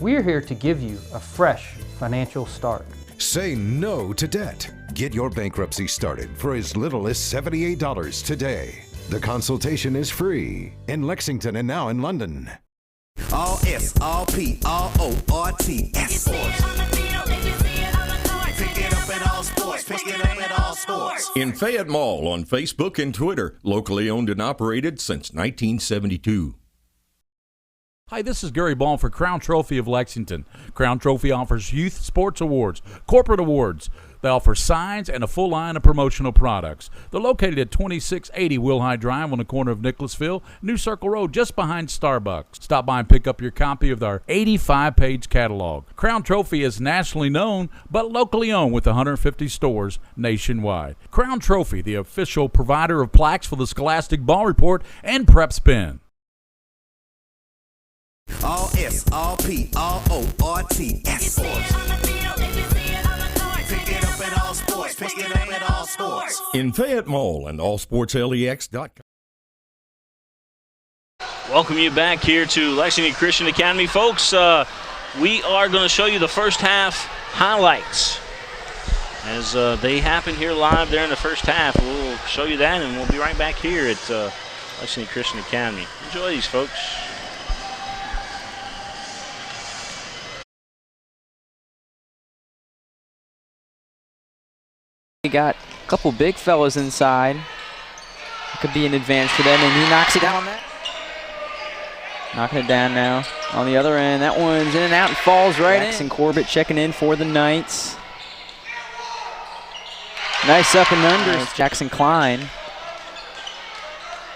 We're here to give you a fresh financial start. Say no to debt. Get your bankruptcy started for as little as $78 today. The consultation is free in Lexington and now in London. All S, all P, all O, R, T, S. Pick it up at all sports. Pick it up at all sports. In Fayette Mall on Facebook and Twitter, locally owned and operated since 1972. Hi, this is Gary Ball for Crown Trophy of Lexington. Crown Trophy offers youth sports awards, corporate awards. They offer signs and a full line of promotional products. They're located at 2680 Wilhite Drive on the corner of Nicholasville, New Circle Road, just behind Starbucks. Stop by and pick up your copy of our 85-page catalog. Crown Trophy is nationally known, but locally owned with 150 stores nationwide. Crown Trophy, the official provider of plaques for the Scholastic Ball Report and PrepSpin. All S, all P, all O, R, T, S. Pick it up at all sports. Pick it up at all sports. In Fayette Mall and allsportslex.com. Welcome you back here to Lexington Christian Academy. Folks, we are going to show you the first half highlights as they happen here live there in the first half. We'll show you that, and we'll be right back here at Lexington Christian Academy. Enjoy these, folks. We got a couple big fellas inside. It could be an advance for them, and he knocks it down on that. Knocking it down now on the other end. That one's in and out and falls right in. Jackson Corbett checking in for the Knights. Nice up and under. It's Jackson Klein.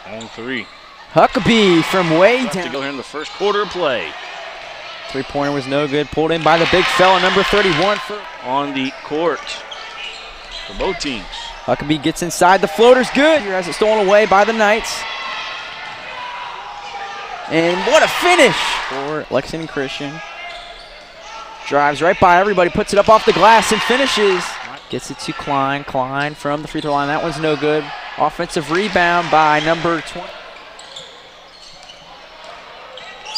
On three. Huckabee from way Left down. to go here in the first quarter of play. Three-pointer was no good. Pulled in by the big fella, number 31. On the court for both teams. Huckabee gets inside. The floater's good. Here has it stolen away by the Knights. And what a finish for Lexington Christian. Drives right by everybody, puts it up off the glass and finishes. Gets it to Klein. Klein from the free throw line. That one's no good. Offensive rebound by number 20.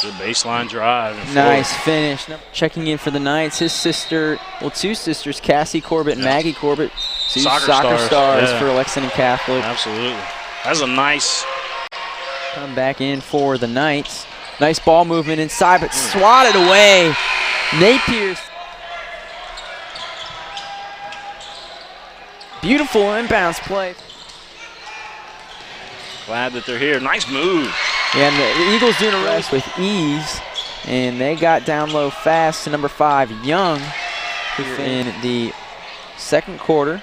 Good baseline drive. Nice finish. Checking in for the Knights, his sister, well, two sisters, Cassie Corbett and Maggie Corbett. Two soccer stars for Lexington Catholic. Absolutely. That's a nice come back in for the Knights. Nice ball movement inside, but swatted away. Napier's. Beautiful inbounds play. Glad that they're here. Nice move. Yeah, and the Eagles doing a race with ease, and they got down low fast to number 5, Young, in the second quarter.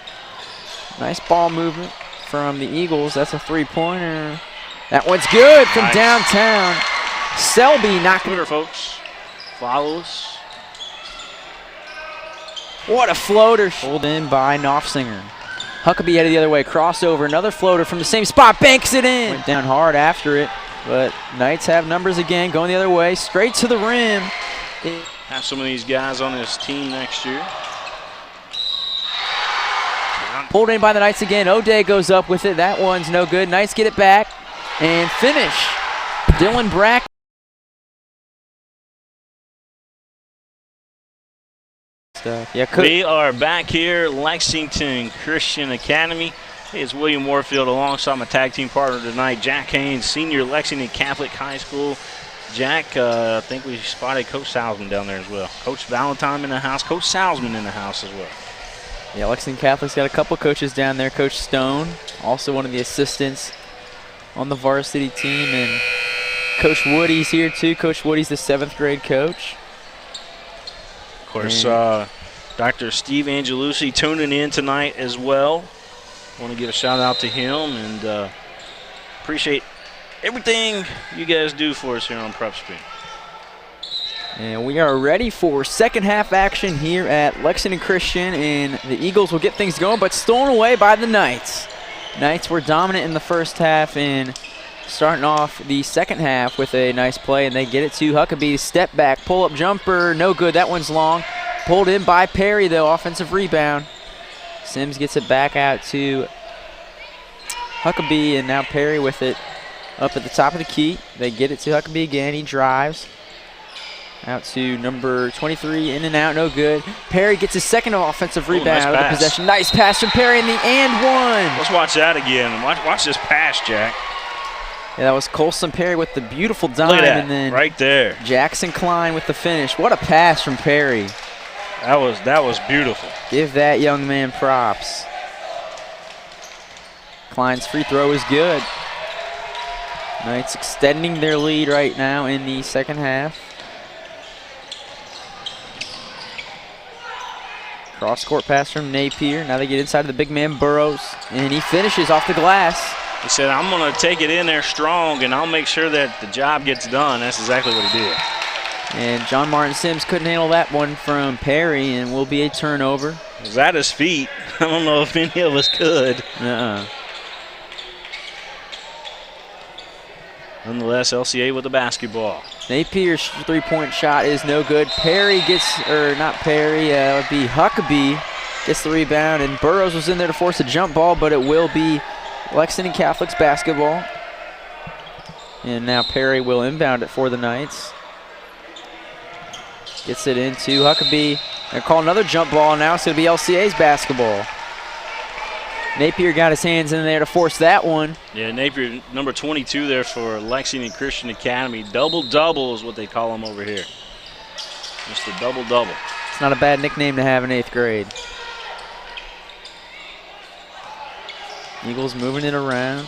Nice ball movement from the Eagles. That's a three-pointer. That one's good from downtown. Selby knocking Twitter, folks. Follow us. What a floater. Pulled in by Knopfsinger. Huckabee headed the other way. Crossover. Another floater from the same spot. Banks it in. Went down hard after it. But Knights have numbers again. Going the other way. Straight to the rim. Have some of these guys on this team next year. Pulled in by the Knights again. O'Day goes up with it. That one's no good. Knights get it back and finish. Dylan Brack. Yeah, we are back here, Lexington Christian Academy. Hey, it's William Warfield alongside my tag team partner tonight, Jack Haynes, senior Lexington Catholic High School. Jack, I think we spotted Coach Salzman down there as well. Coach Valentine in the house, Coach Salzman in the house as well. Yeah, Lexington Catholic's got a couple coaches down there. Coach Stone, also one of the assistants on the varsity team, and Coach Woody's here too. Coach Woody's the 7th grade coach. Of course, Dr. Steve Angelucci tuning in tonight as well. Want to give a shout out to him and appreciate everything you guys do for us here on PrepSpin. And we are ready for second half action here at Lexington Christian, and the Eagles will get things going, but stolen away by the Knights. Knights were dominant in the first half and starting off the second half with a nice play, and they get it to Huckabee. Step back, pull-up jumper, no good. That one's long. Pulled in by Perry, though. Offensive rebound. Sims gets it back out to Huckabee, and now Perry with it up at the top of the key. They get it to Huckabee again. He drives out to number 23, in and out, no good. Perry gets his second offensive rebound out of the possession. Nice pass from Perry in the and one. Let's watch that again. Watch this pass, Jack. Yeah, that was Colson Perry with the beautiful dime. Look at that, and then right there. Jackson Klein with the finish. What a pass from Perry. That was beautiful. Give that young man props. Klein's free throw is good. Knights extending their lead right now in the second half. Cross-court pass from Napier. Now they get inside of the big man Burrows, and he finishes off the glass. He said, I'm going to take it in there strong, and I'll make sure that the job gets done. That's exactly what he did. And John Martin Sims couldn't handle that one from Perry, and will be a turnover. It was at his feet. I don't know if any of us could. Nonetheless, LCA with the basketball. Napier's three-point shot is no good. Perry gets, or not Perry, it would be Huckabee gets the rebound, and Burrows was in there to force a jump ball, but it will be Lexington Catholic's basketball. And now Perry will inbound it for the Knights. Gets it into Huckabee. They're calling another jump ball now, so it'll be LCA's basketball. Napier got his hands in there to force that one. Yeah, Napier, number 22 there for Lexington Christian Academy. Double-double is what they call him over here. Just a double-double. It's not a bad nickname to have in 8th grade. Eagles moving it around.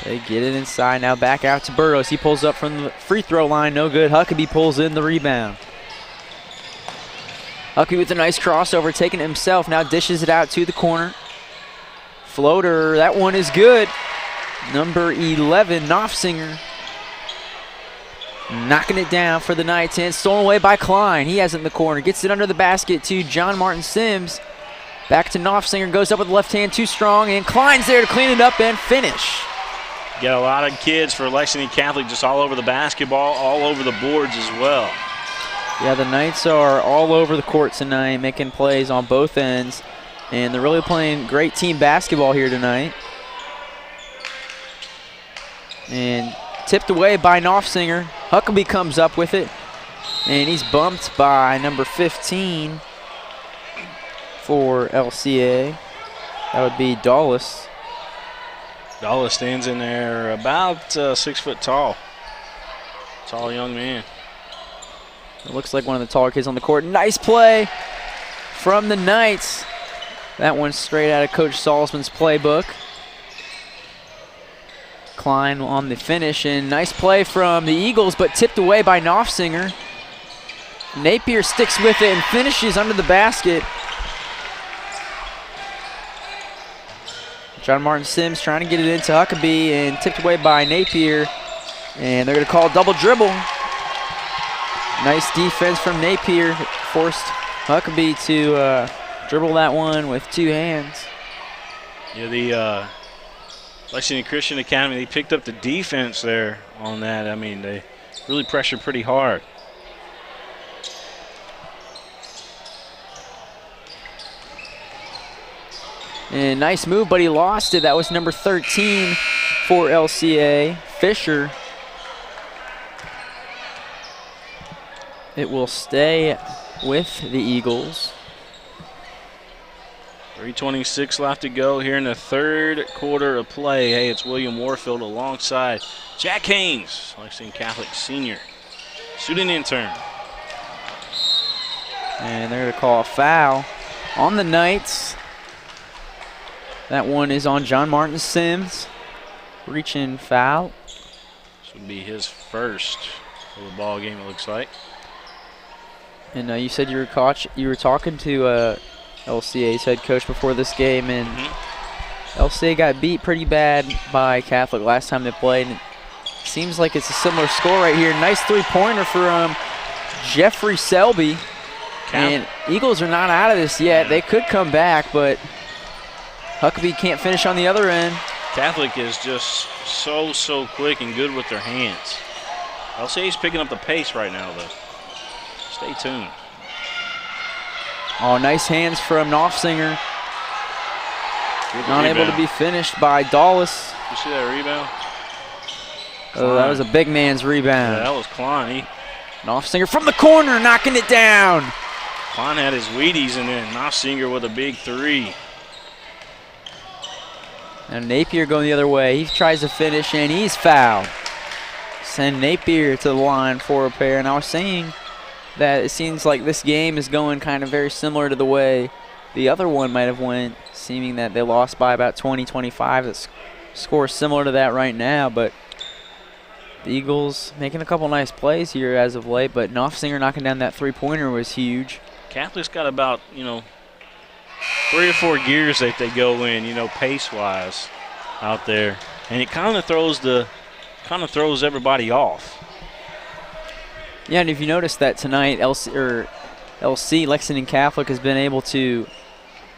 They get it inside. Now back out to Burrows. He pulls up from the free throw line. No good. Huckabee pulls in the rebound. Huckabee with a nice crossover, taking it himself. Now dishes it out to the corner. Floater. That one is good. Number 11, Knopfsinger. Knocking it down for the Knights, and stolen away by Klein. He has it in the corner. Gets it under the basket to John Martin Sims. Back to Knopfsinger. Goes up with the left hand, too strong, and Klein's there to clean it up and finish. Got a lot of kids for Lexington Catholic just all over the basketball, all over the boards as well. Yeah, the Knights are all over the court tonight, making plays on both ends, and they're really playing great team basketball here tonight. And tipped away by Knopfsinger. Huckabee comes up with it, and he's bumped by number 15 for LCA. That would be Dawlis. Dawlis stands in there about 6 foot tall. Tall young man. It looks like one of the taller kids on the court. Nice play from the Knights. That one's straight out of Coach Salzman's playbook. Klein on the finish, and nice play from the Eagles, but tipped away by Knopfsinger. Napier sticks with it and finishes under the basket. John Martin Sims trying to get it into Huckabee, and tipped away by Napier. And they're going to call double dribble. Nice defense from Napier. Forced Huckabee to dribble that one with two hands. Yeah, the Lexington Christian Academy, they picked up the defense there on that. I mean, they really pressured pretty hard. And nice move, but he lost it. That was number 13 for LCA, Fisher. It will stay with the Eagles. 3:26 left to go here in the third quarter of play. Hey, it's William Warfield alongside Jack Haynes, Lexington Catholic senior, student intern. And they're going to call a foul on the Knights. That one is on John Martin Sims. Reaching foul. This would be his first of the ball game, it looks like. And you said you were talking to LCA's head coach before this game, and LCA got beat pretty bad by Catholic last time they played. And it seems like it's a similar score right here. Nice three-pointer for Jeffrey Selby. And Eagles are not out of this yet. They could come back, but Huckabee can't finish on the other end. Catholic is just so quick and good with their hands. LCA's picking up the pace right now, though. Stay tuned. Oh, nice hands from Knopfsinger. Not able to be finished by Dulles. You see that rebound? Oh, that was a big man's rebound. Yeah, that was Klein. Knopfsinger from the corner, knocking it down. Klein had his Wheaties, and then Knopfsinger with a big three. And Napier going the other way. He tries to finish, and he's fouled. Send Napier to the line for a pair. And I was saying that it seems like this game is going kind of very similar to the way the other one might have went, seeming that they lost by about 20-25. The score is similar to that right now, but the Eagles making a couple nice plays here as of late, but Knopfsinger knocking down that three-pointer was huge. Catholic's got about, 3 or 4 gears that they go in, pace-wise out there. And it kind of throws everybody off. Yeah, and if you notice that tonight, LC, Lexington Catholic, has been able to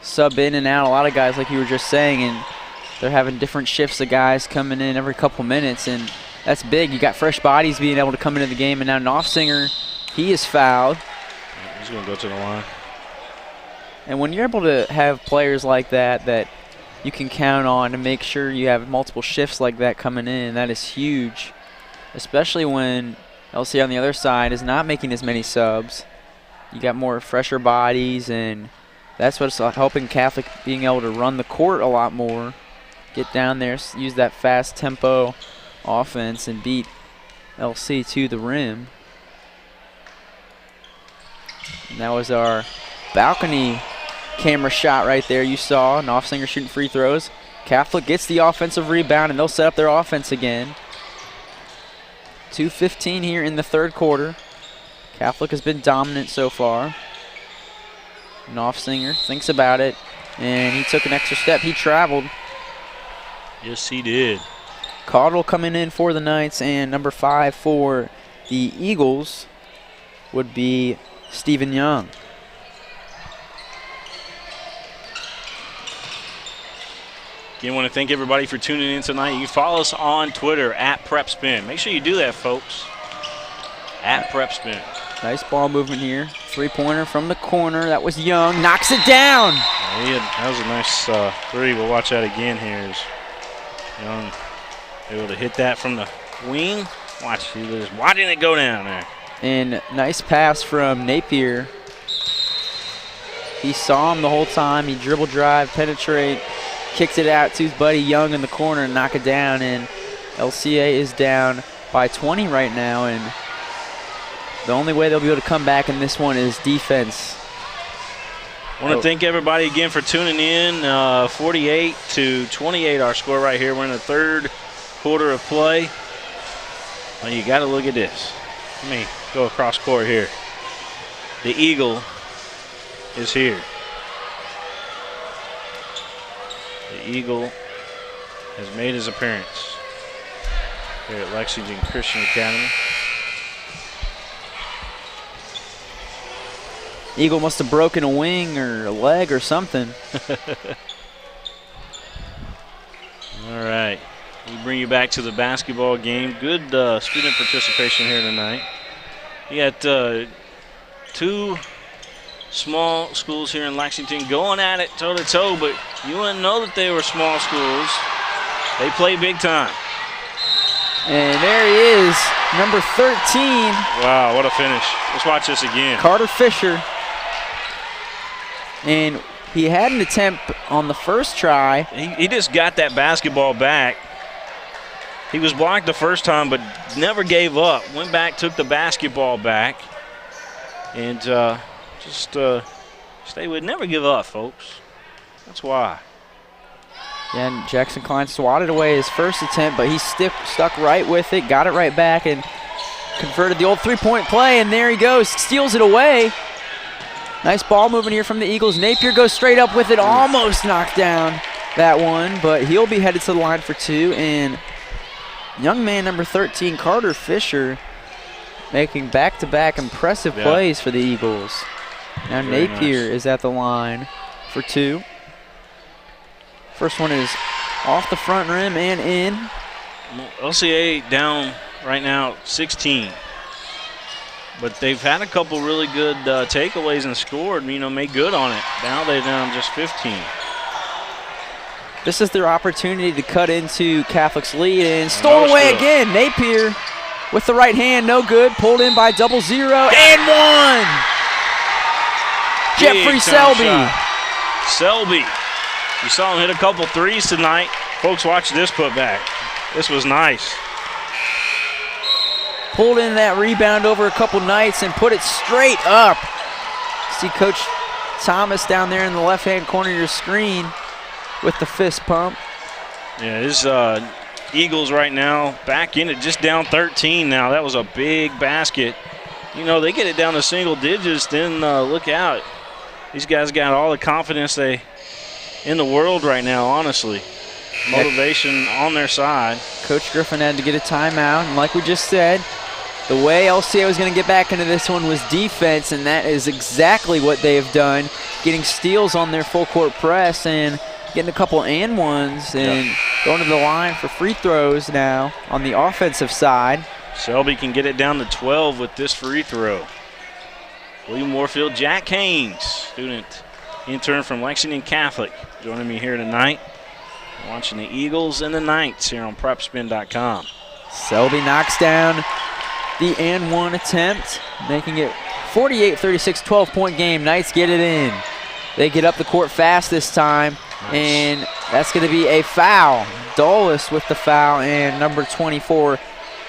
sub in and out a lot of guys like you were just saying, and they're having different shifts of guys coming in every couple minutes, and that's big. You got fresh bodies being able to come into the game, and now Knopfsinger, he is fouled. He's going to go to the line. And when you're able to have players like that you can count on to make sure you have multiple shifts like that coming in, that is huge, especially when LCA on the other side is not making as many subs. You got more fresher bodies, and that's what's helping Catholic being able to run the court a lot more, get down there, use that fast tempo offense, and beat LC to the rim. And that was our balcony camera shot right there you saw. Knopfsinger shooting free throws. Catholic gets the offensive rebound, and they'll set up their offense again. 2:15 here in the third quarter. Catholic has been dominant so far. Knopfsinger thinks about it, and he took an extra step. He traveled. Yes, he did. Caudle coming in for the Knights, and number 5 for the Eagles would be Stephen Young. Again, want to thank everybody for tuning in tonight. You can follow us on Twitter at PrepSpin. Make sure you do that, folks. At PrepSpin. Nice ball movement here. Three-pointer from the corner. That was Young. Knocks it down. That was a nice three. We'll watch that again here. As Young able to hit that from the wing. Watch, he was watching it go down there. And nice pass from Napier. He saw him the whole time. He dribble drive, penetrate, kicks it out to his buddy Young in the corner and knock it down. And LCA is down by 20 right now. And the only way they'll be able to come back in this one is defense. I want to thank everybody again for tuning in. 48-28 our score right here. We're in the third quarter of play. Well, you got to look at this. Let me go across court here. The Eagle is here. The Eagle has made his appearance here at Lexington Christian Academy. Eagle must have broken a wing or a leg or something. All right. We bring you back to the basketball game. Good student participation here tonight. You got 2 small schools here in Lexington going at it toe-to-toe, but you wouldn't know that they were small schools. They play big time. And there he is, number 13. Wow, what a finish. Let's watch this again. Carter Fisher. And he had an attempt on the first try. He just got that basketball back. He was blocked the first time, but never gave up. Went back, took the basketball back, and just stay with. Never give up, folks. That's why. Yeah, and Jackson Klein swatted away his first attempt, but he stuck right with it, got it right back, and converted the old three-point play, and there he goes, steals it away. Nice ball movement here from the Eagles. Napier goes straight up with it, almost knocked down that one, but he'll be headed to the line for two, and young man number 13, Carter Fisher, making back-to-back impressive plays for the Eagles. Now Very Napier nice. is at the line for two. First one is off the front rim and in. LCA down right now 16. But they've had a couple really good takeaways and scored, made good on it. Now they're down just 15. This is their opportunity to cut into Catholic's lead and stole away again. Napier with the right hand, no good. Pulled in by 0-0 and one. Jeffrey Selby. Selby. You saw him hit a couple threes tonight. Folks, watch this putback. This was nice. Pulled in that rebound over a couple nights and put it straight up. See Coach Thomas down there in the left-hand corner of your screen with the fist pump. Yeah, his Eagles right now back in it, just down 13 now. That was a big basket. They get it down to single digits, then look out. These guys got all the confidence in the world right now, honestly. Motivation on their side. Coach Griffin had to get a timeout, and like we just said, the way LCA was going to get back into this one was defense, and that is exactly what they have done, getting steals on their full court press and getting a couple and ones and going to the line for free throws now on the offensive side. Selby can get it down to 12 with this free throw. William Warfield, Jack Haynes, student intern from Lexington Catholic, joining me here tonight. Watching the Eagles and the Knights here on PrepSpin.com. Selby knocks down the and one attempt, making it 48-36, 12-point game. Knights get it in. They get up the court fast this time, and that's going to be a foul. Dulles with the foul, and number 24,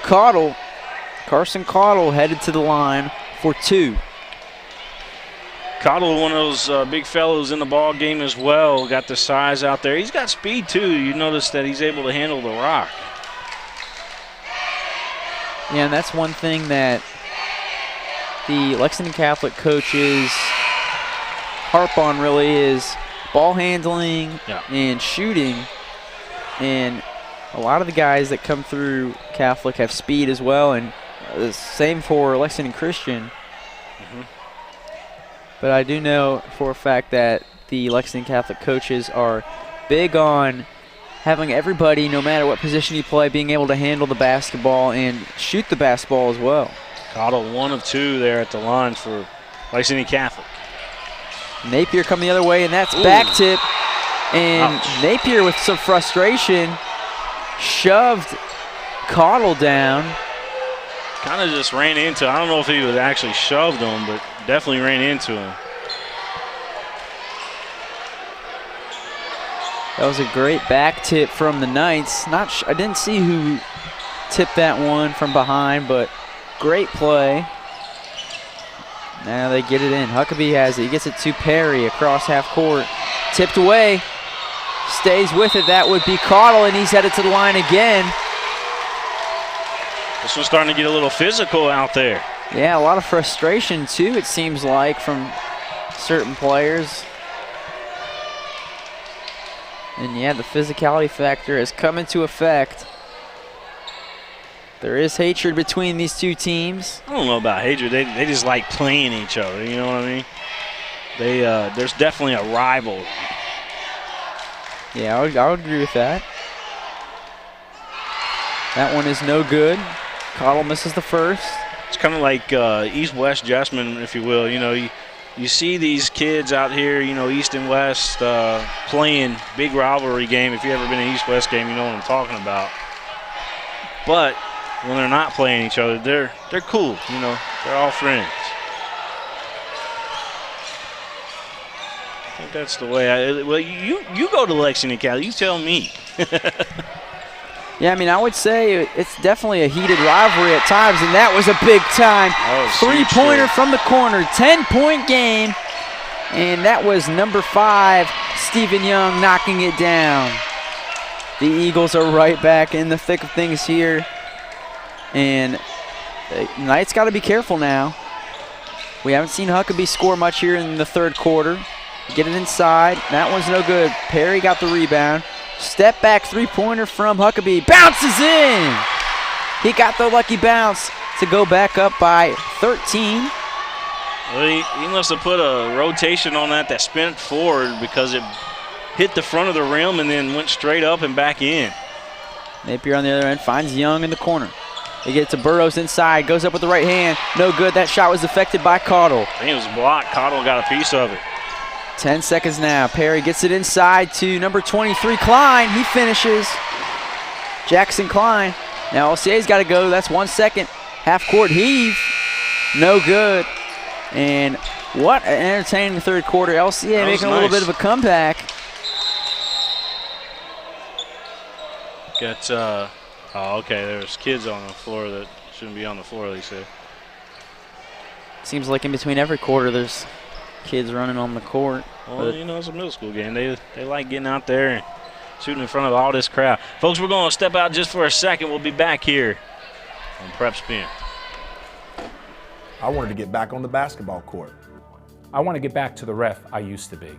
Carson Caudle headed to the line for two. Caudle, one of those big fellows in the ball game as well. Got the size out there. He's got speed too. You notice that he's able to handle the rock. Yeah, and that's one thing that the Lexington Catholic coaches harp on really is ball handling and shooting. And a lot of the guys that come through Catholic have speed as well, and the same for Lexington Christian. But I do know for a fact that the Lexington Catholic coaches are big on having everybody, no matter what position you play, being able to handle the basketball and shoot the basketball as well. Caudle 1 of 2 there at the line for Lexington Catholic. Napier coming the other way, and that's back tip. And Napier with some frustration shoved Caudle down. Kind of just ran into, I don't know if he was actually shoved him, but definitely ran into him. That was a great back tip from the Knights. I didn't see who tipped that one from behind, but great play. Now they get it in. Huckabee has it. He gets it to Perry across half court. Tipped away. Stays with it. That would be Caudle, and he's headed to the line again. This one's starting to get a little physical out there. Yeah, a lot of frustration, too, it seems like, from certain players. And, yeah, the physicality factor has come into effect. There is hatred between these two teams. I don't know about hatred. They just like playing each other, you know what I mean? There's definitely a rival. Yeah, I would agree with that. That one is no good. Caudle misses the first. It's kind of like east-west adjustment, if you will. You know, you see these kids out here, you know, East and West, playing big rivalry game. If you've ever been in an East-West game, you know what I'm talking about. But when they're not playing each other, they're cool, you know. They're all friends. I think that's the way. Well, you go to Lexington, Cal. You tell me. Yeah, I mean, I would say it's definitely a heated rivalry at times, and that was a big-time three-pointer from the corner. 10-point game, and that was number 5, Stephen Young, knocking it down. The Eagles are right back in the thick of things here, and the Knights got to be careful now. We haven't seen Huckabee score much here in the third quarter. Get it inside. That one's no good. Perry got the rebound. Step back three-pointer from Huckabee. Bounces in! He got the lucky bounce to go back up by 13. Well, he must have put a rotation on that spin it forward because it hit the front of the rim and then went straight up and back in. Napier on the other end finds Young in the corner. They get it to Burrows inside. Goes up with the right hand. No good. That shot was deflected by Caudill. I think it was blocked. Caudill got a piece of it. 10 seconds now. Perry gets it inside to number 23, Klein. He finishes. Jackson Klein. Now LCA's got to go. That's 1 second. Half-court heave. No good. And what an entertaining third quarter. LCA making a little bit of a comeback. Got, oh, okay, there's kids on the floor that shouldn't be on the floor, they say. Seems like in between every quarter there's kids running on the court. Well, you know, it's a middle school game. They like getting out there and shooting in front of all this crowd. Folks, we're going to step out just for a second. We'll be back here on PrepSpin. I wanted to get back on the basketball court. I want to get back to the ref I used to be.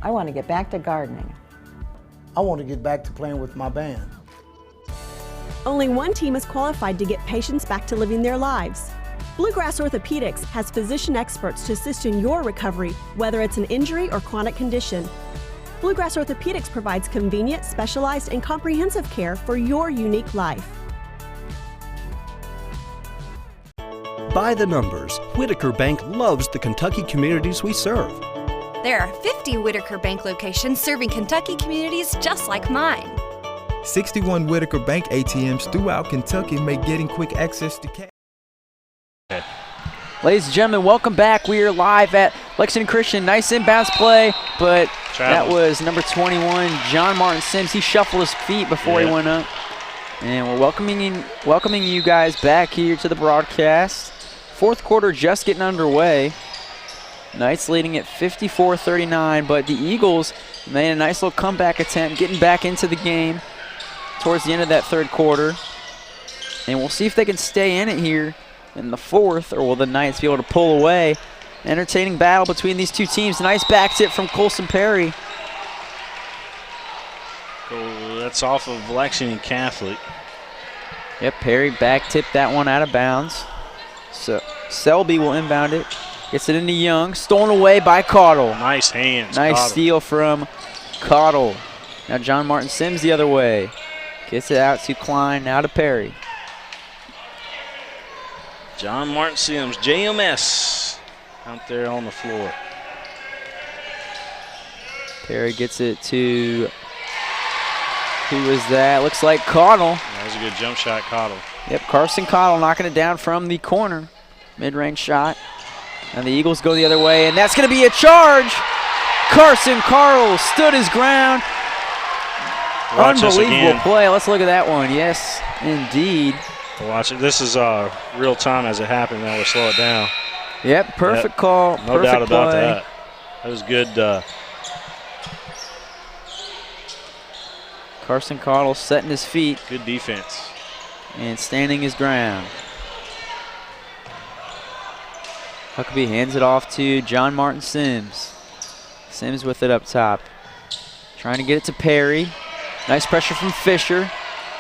I want to get back to gardening. I want to get back to playing with my band. Only one team is qualified to get patients back to living their lives. Bluegrass Orthopedics has physician experts to assist in your recovery, whether it's an injury or chronic condition. Bluegrass Orthopedics provides convenient, specialized, and comprehensive care for your unique life. By the numbers, Whitaker Bank loves the Kentucky communities we serve. There are 50 Whitaker Bank locations serving Kentucky communities just like mine. 61 Whitaker Bank ATMs throughout Kentucky make getting quick access to cash. Ladies and gentlemen, welcome back. We are live at Lexington Christian. Nice inbounds play, but that was number 21, John Martin Sims. He shuffled his feet before he went up. And we're welcoming you guys back here to the broadcast. Fourth quarter just getting underway. Knights leading at 54-39, but the Eagles made a nice little comeback attempt, getting back into the game towards the end of that third quarter. And we'll see if they can stay in it here in the fourth, or will the Knights be able to pull away? Entertaining battle between these two teams. Nice back tip from Colson Perry. Oh, that's off of Lexington Catholic. Yep, Perry back tipped that one out of bounds. So Selby will inbound it. Gets it into Young. Stolen away by Caudill. Nice hands. Nice Caudill. steal from Caudill. Now John Martin Sims the other way. Gets it out to Klein, now to Perry. John Martin Sims, JMS, out there on the floor. Perry gets it to, who is that? Looks like Caudill. That was a good jump shot, Caudill. Yep, Carson Caudill knocking it down from the corner. Mid-range shot. And the Eagles go the other way, and that's going to be a charge. Carson Caudill stood his ground. Watch Unbelievable play. Let's look at that one. Yes, indeed. Watch it. This is real time as it happened. Now we'll slow it down. Yep, perfect call. No doubt about that. That was good. Carson Caudill setting his feet. Good defense. And standing his ground. Huckabee hands it off to John Martin Sims. Sims with it up top. Trying to get it to Perry. Nice pressure from Fisher.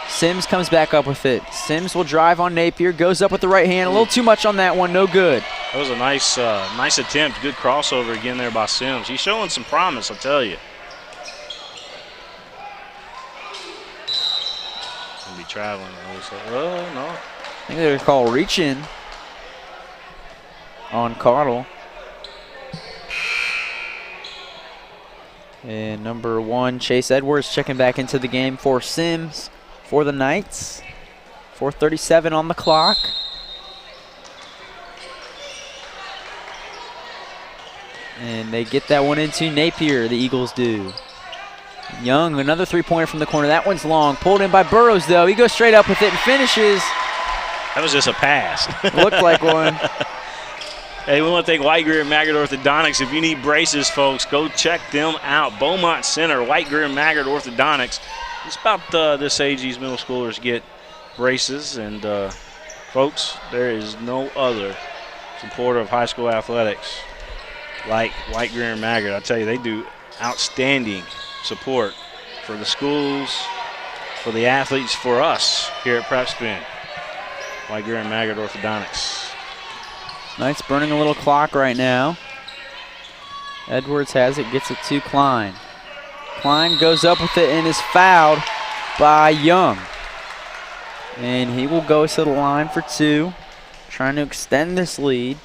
Sims comes back up with it. Sims will drive on Napier. Goes up with the right hand. A little too much on that one. No good. That was a nice nice attempt. Good crossover again there by Sims. He's showing some promise, I'll tell you. He'll be traveling. Oh, no. I think they're going to call reach in on Caudill. And number 1, Chase Edwards checking back into the game for Sims for the Knights. 4:37 on the clock. And they get that one into Napier, the Eagles do. Young, another three-pointer from the corner. That one's long. Pulled in by Burrows, though. He goes straight up with it and finishes. That was just a pass. Looked like one. Hey, we want to thank White Greer and Maggard Orthodontics. If you need braces, folks, go check them out. Beaumont Center, White Greer and Maggard Orthodontics. It's about this age these middle schoolers get braces. And, folks, there is no other supporter of high school athletics like White Greer and Maggard. I tell you, they do outstanding support for the schools, for the athletes, for us here at PrepSpin. White Greer and Maggard Orthodontics. Knights burning a little clock right now. Edwards has it, gets it to Klein. Klein goes up with it and is fouled by Young. And he will go to the line for 2, trying to extend this lead.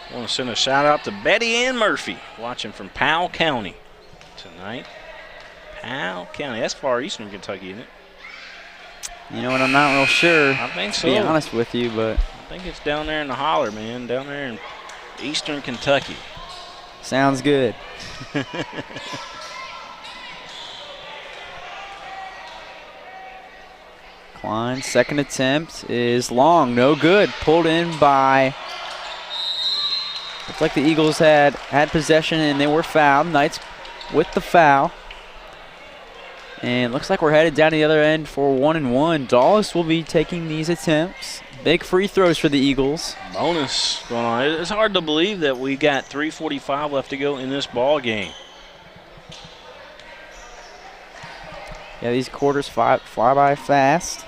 I want to send a shout out to Betty Ann Murphy, watching from Powell County tonight. Powell County, that's far eastern Kentucky, isn't it? You know what, I'm not real sure. I think so. To be honest with you, but I think it's down there in the holler, man, down there in eastern Kentucky. Sounds good. Klein's second attempt is long, no good. Pulled in by, looks like the Eagles had possession and they were fouled. Knights with the foul. And looks like we're headed down to the other end for 1-1. Dawes will be taking these attempts. Big free throws for the Eagles. Bonus going on. It's hard to believe that we got 3:45 left to go in this ball game. Yeah, these quarters fly by fast.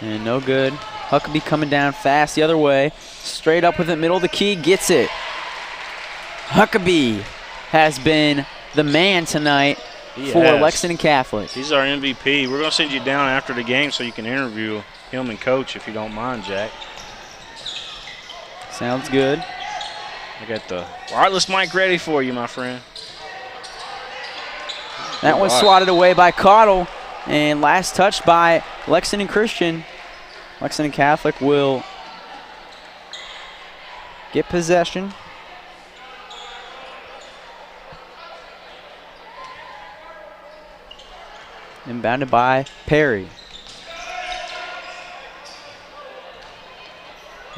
And no good. Huckabee coming down fast the other way. Straight up with it, middle of the key, gets it. Huckabee has been the man tonight for Lexington Catholic. He's our MVP. We're going to send you down after the game so you can interview him and Coach if you don't mind, Jack. Sounds good. I got the wireless mic ready for you, my friend. That one's swatted away by Cottle. And last touch by Lexington Christian. Lexington Catholic will get possession. Inbounded by Perry.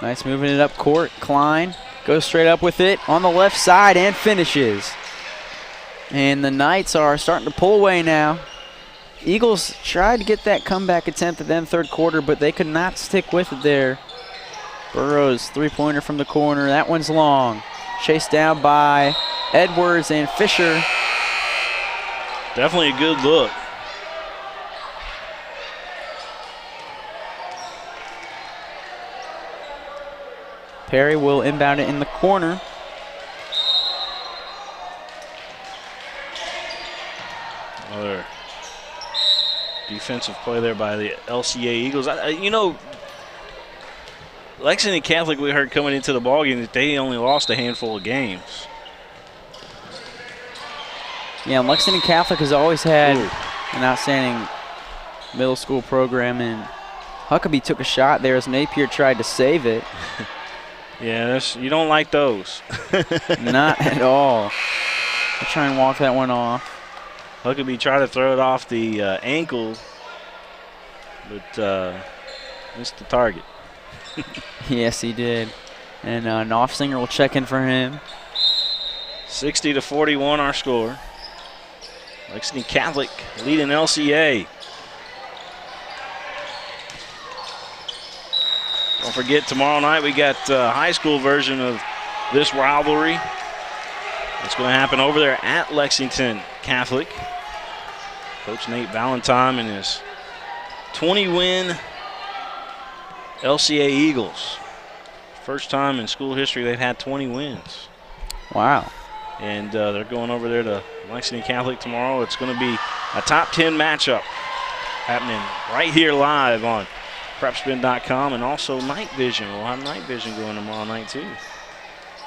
Nice moving it up court. Klein goes straight up with it on the left side and finishes. And the Knights are starting to pull away now. Eagles tried to get that comeback attempt at the end of the third quarter, but they could not stick with it there. Burrows, three-pointer from the corner. That one's long. Chased down by Edwards and Fisher. Definitely a good look. Perry will inbound it in the corner. Another defensive play there by the LCA Eagles. You know, Lexington Catholic, we heard coming into the ballgame that they only lost a handful of games. Yeah, Lexington Catholic has always had an outstanding middle school program, and Huckabee took a shot there as Napier tried to save it. Yeah, you don't like those. Not at all. I'll try and walk that one off. Huckabee tried to throw it off the ankle, but missed the target. Yes, he did. And Knopfsinger will check in for him. 60-41 our score. Lexington Catholic leading LCA. Don't forget, tomorrow night we got a high school version of this rivalry. It's going to happen over there at Lexington Catholic. Coach Nate Valentine and his 20-win LCA Eagles. First time in school history they've had 20 wins. Wow. And they're going over there to Lexington Catholic tomorrow. It's going to be a top 10 matchup happening right here live on PrepSpin.com, and also night vision. We'll have night vision going tomorrow night too.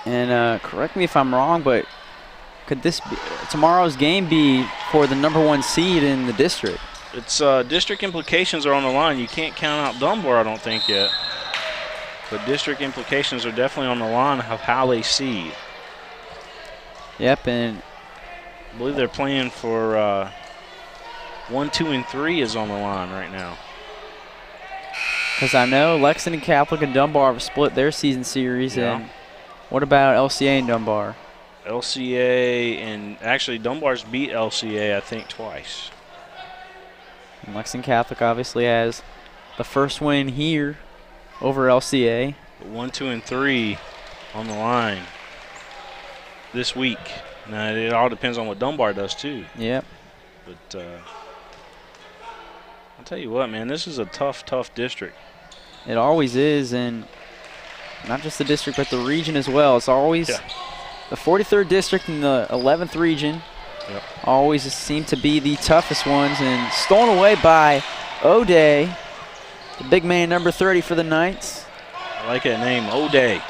And correct me if I'm wrong, but could this be, tomorrow's game be for the #1 seed in the district? It's district implications are on the line. You can't count out Dunbar, I don't think, yet. But district implications are definitely on the line of how they seed. Yep, and I believe they're playing for 1, 2, and 3 is on the line right now. Because I know Lexington Catholic and Dunbar have split their season series. Yeah. And what about LCA and Dunbar? LCA, and actually Dunbar's beat LCA, I think, twice. And Lexington Catholic obviously has the first win here over LCA. 1, 2, and 3 on the line this week. Now, it all depends on what Dunbar does, too. Yep. But I'll tell you what, man, this is a tough district. It always is, and not just the district, but the region as well. It's always the 43rd district and the 11th region. Yep. Always seem to be the toughest ones, and stolen away by O'Day, the big man, number 30 for the Knights. I like that name, O'Day.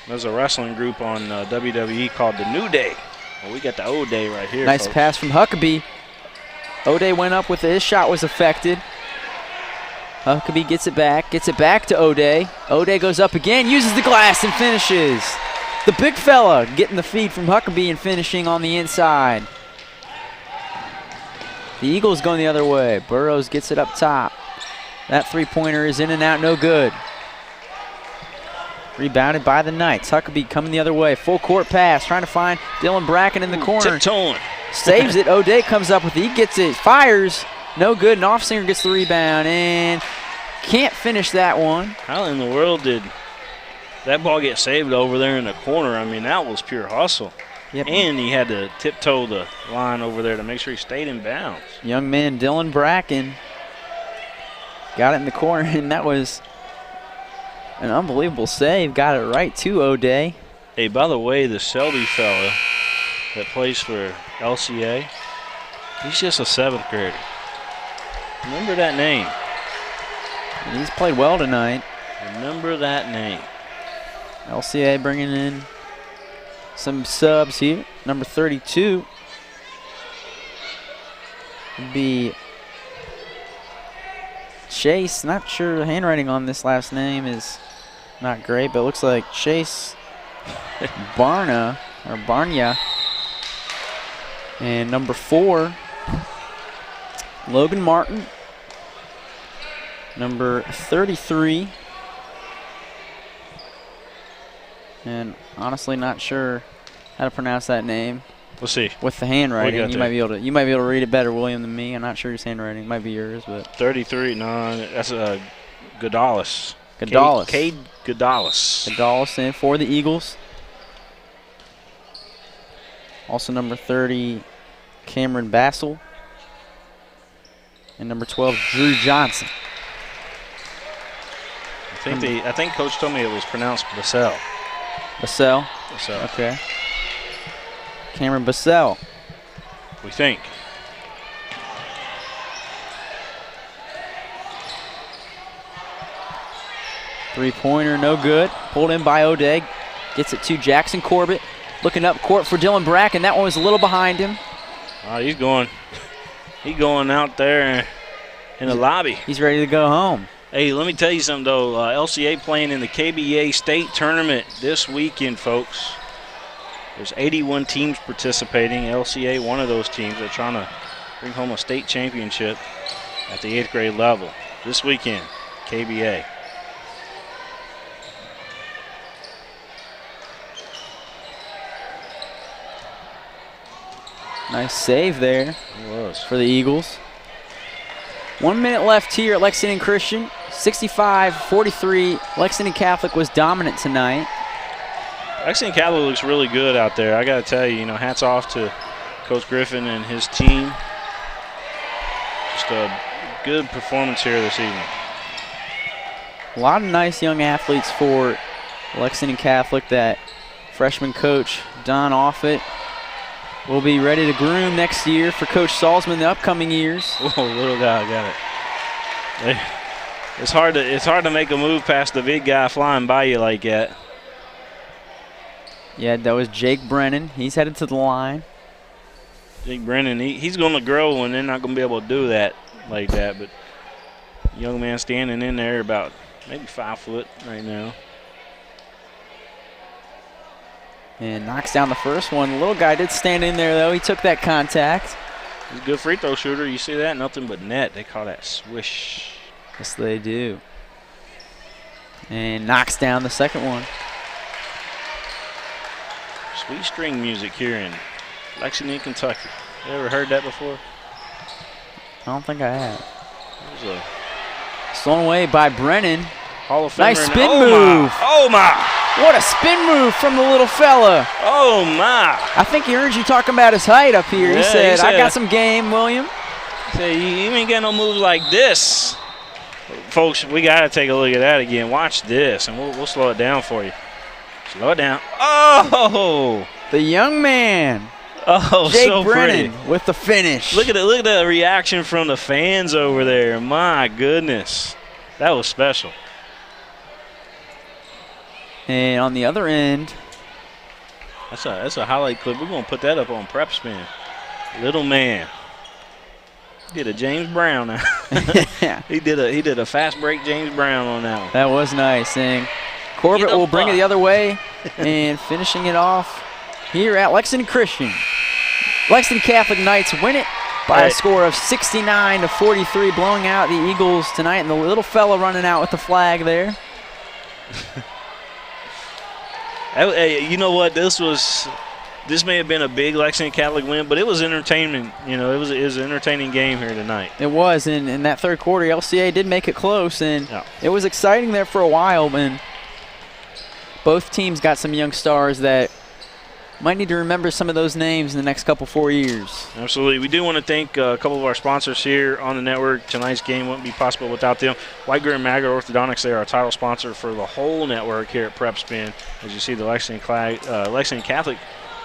There's a wrestling group on WWE called the New Day. Well, we got the O'Day right here. Nice folks. pass from Huckabee. O'Day went up with it. His shot was affected. Huckabee gets it back to O'Day. O'Day goes up again, uses the glass and finishes. The big fella getting the feed from Huckabee and finishing on the inside. The Eagles going the other way. Burrows gets it up top. That three-pointer is in and out, no good. Rebounded by the Knights. Huckabee coming the other way. Full court pass, trying to find Dylan Bracken in the corner. Tiptoeing. Saves it. O'Day comes up with it. He gets it. Fires. No good. And Offsinger gets the rebound and can't finish that one. How in the world did that ball get saved over there in the corner? I mean, that was pure hustle. Yep. And he had to tiptoe the line over there to make sure he stayed in bounds. Young man Dylan Bracken got it in the corner, and that was an unbelievable save. Got it right to O'Day. Hey, by the way, the Selby fella that plays for LCA, he's just a 7th grader. Remember that name. And he's played well tonight. Remember that name. LCA bringing in some subs here. Number 32 would be Chase. Not sure the handwriting on this last name is not great, but it looks like Chase Barna or Barnya. And number 4, Logan Martin. Number 33. And honestly not sure how to pronounce that name. We'll see. With the handwriting. You might be able to read it better, William, than me. I'm not sure his handwriting. It might be yours, but 33, no, that's Godalis. Godalis. Cade Godalis. Godalis in for the Eagles. Also number 30, Cameron Bassel. And number 12, Drew Johnson. I think Coach told me it was pronounced Bassell. Bassell? Bassell. Okay. Cameron Bassell. We think. Three-pointer, no good. Pulled in by O'Day. Gets it to Jackson Corbett. Looking up court for Dylan Bracken. That one was a little behind him. He's going out there in the lobby. He's ready to go home. Hey, let me tell you something, though. LCA playing in the KBA State Tournament this weekend, folks. There's 81 teams participating. LCA, one of those teams. They're trying to bring home a state championship at the 8th grade level this weekend, KBA. Nice save there for the Eagles. 1 minute left here at Lexington Christian. 65-43. Lexington Catholic was dominant tonight. Lexington Catholic looks really good out there. I got to tell you, hats off to Coach Griffin and his team. Just a good performance here this evening. A lot of nice young athletes for Lexington Catholic. That freshman coach, Don Offit, will be ready to groom next year for Coach Salzman the upcoming years. Oh, little guy got it. It's hard to make a move past the big guy flying by you like that. Yeah, that was Jake Brennan. He's headed to the line. Jake Brennan, he's going to grow, and they're not going to be able to do that like that. But young man standing in there about maybe 5 foot right now. And knocks down the first one. The little guy did stand in there, though. He took that contact. He's a good free throw shooter. You see that? Nothing but net. They call that swish. Yes, they do. And knocks down the second one. Sweet string music here in Lexington, Kentucky. You ever heard that before? I don't think I have. Stolen away by Brennan. Hall of Famer. Nice spin move. Oh, my. What a spin move from the little fella. Oh, my. I think he heard you talking about his height up here. Yeah, he said, I got some game, William. He said, you ain't got no moves like this. Folks, we got to take a look at that again. Watch this, and we'll slow it down for you. Slow it down. Oh! The young man. Oh, Jake so Brennan pretty. with the finish. Look at the reaction from the fans over there. My goodness. That was special. And on the other end. That's a highlight clip. We're going to put that up on PrepSpin. Little man. Did a James Brown now. He did a fast break James Brown on that one. That was nice. And Corbett will bring it the other way and finishing it off here at Lexington Christian. Lexington Catholic Knights win it by a score of 69-43, blowing out the Eagles tonight. And the little fella running out with the flag there. You know what? This may have been a big Lexington Catholic win, but it was entertainment. You know, it was an entertaining game here tonight. It was, and in that third quarter, LCA did make it close, and it was exciting there for a while. And both teams got some young stars that might need to remember some of those names in the next 4 years. Absolutely. We do want to thank a couple of our sponsors here on the network. Tonight's game wouldn't be possible without them. Greer and Maggard Orthodontics, they are our title sponsor for the whole network here at PrepSpin. As you see the Lexington Catholic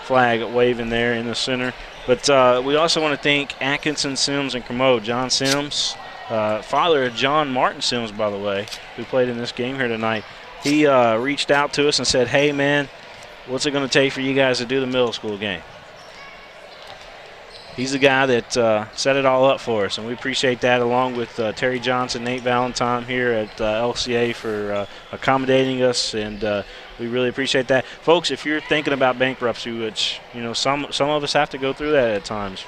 flag waving there in the center. But we also want to thank Atkinson, Sims, and Kermode. John Sims, father of John Martin Sims, by the way, who played in this game here tonight. He reached out to us and said, hey, man, what's it going to take for you guys to do the middle school game? He's the guy that set it all up for us, and we appreciate that, along with Terry Johnson, Nate Valentine here at LCA for accommodating us, and we really appreciate that. Folks, if you're thinking about bankruptcy, which, you know, some of us have to go through that at times,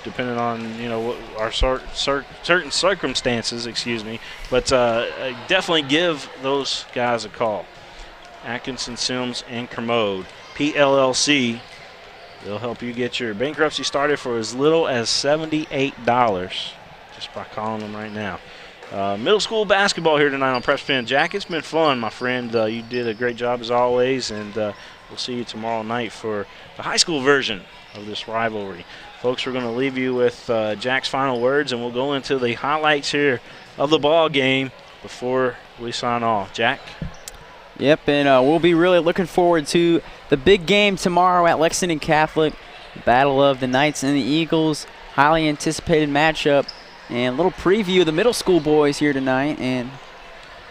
depending on, you know, what our certain circumstances, but definitely give those guys a call. Atkinson, Sims, and Kermode, PLLC. They'll help you get your bankruptcy started for as little as $78 just by calling them right now. Middle school basketball here tonight on PrepSpin. Jack, it's been fun, my friend. You did a great job as always, and we'll see you tomorrow night for the high school version of this rivalry. Folks, we're going to leave you with Jack's final words, and we'll go into the highlights here of the ball game before we sign off. Jack? Yep, and we'll be really looking forward to the big game tomorrow at Lexington Catholic. Battle of the Knights and the Eagles. Highly anticipated matchup. And a little preview of the middle school boys here tonight. And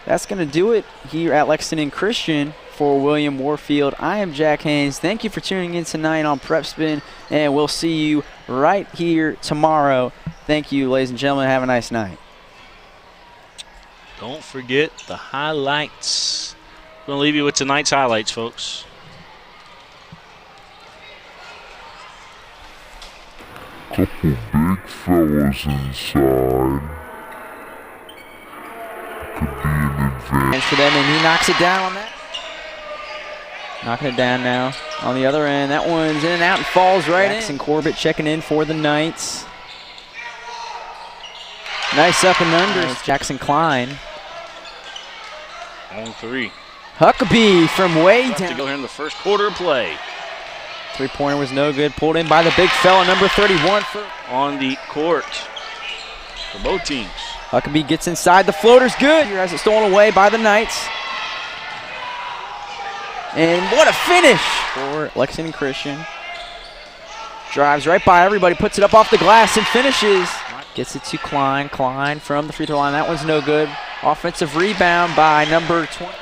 that's going to do it here at Lexington Christian for William Warfield. I am Jack Haynes. Thank you for tuning in tonight on PrepSpin. And we'll see you right here tomorrow. Thank you, ladies and gentlemen. Have a nice night. Don't forget the highlights. We're going to leave you with tonight's highlights, folks. Couple big fellas inside. Could be an advantage for them, and he knocks it down on that. Knocking it down now. On the other end, that one's in and out and falls right in. And Corbett checking in for the Knights. Nice up and under. Jackson Klein. On three. Huckabee from way down. To go here in the first quarter of play. Three-pointer was no good. Pulled in by the big fella, number 31. On the court for both teams. Huckabee gets inside. The floater's good. Here has it stolen away by the Knights. And what a finish for Lexington Christian. drives right by everybody, puts it up off the glass and finishes. Gets it to Klein. Klein from the free throw line. That one's no good. Offensive rebound by number 20.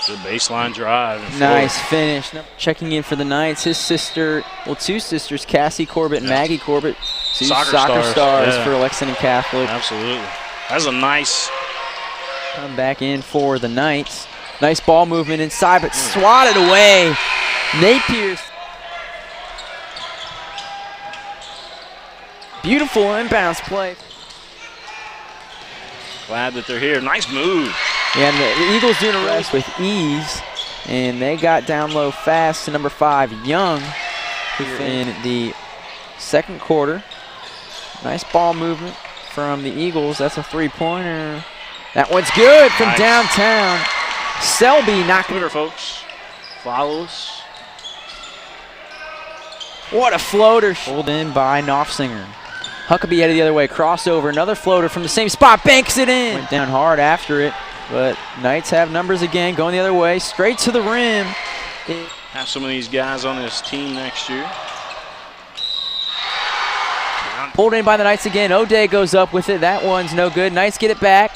Good baseline drive. Nice finish. Checking in for the Knights, his sister, well, two sisters, Cassie Corbett and Maggie Corbett. Two soccer stars for Lexington Catholic. Absolutely. That's a nice come back in for the Knights. Nice ball movement inside, but swatted away. Napier. Beautiful inbounds play. Glad that they're here. Nice move. Yeah, and the Eagles doing a race with ease, and they got down low fast to number 5, Young, in the second quarter. Nice ball movement from the Eagles. That's a three-pointer. That one's good from downtown. Selby knocking Twitter, folks. Follow us. What a floater. Pulled in by Knopfsinger. Huckabee headed the other way. Crossover. Another floater from the same spot. Banks it in. Went down hard after it. But Knights have numbers again. Going the other way. Straight to the rim. Have some of these guys on this team next year. Pulled in by the Knights again. O'Day goes up with it. That one's no good. Knights get it back.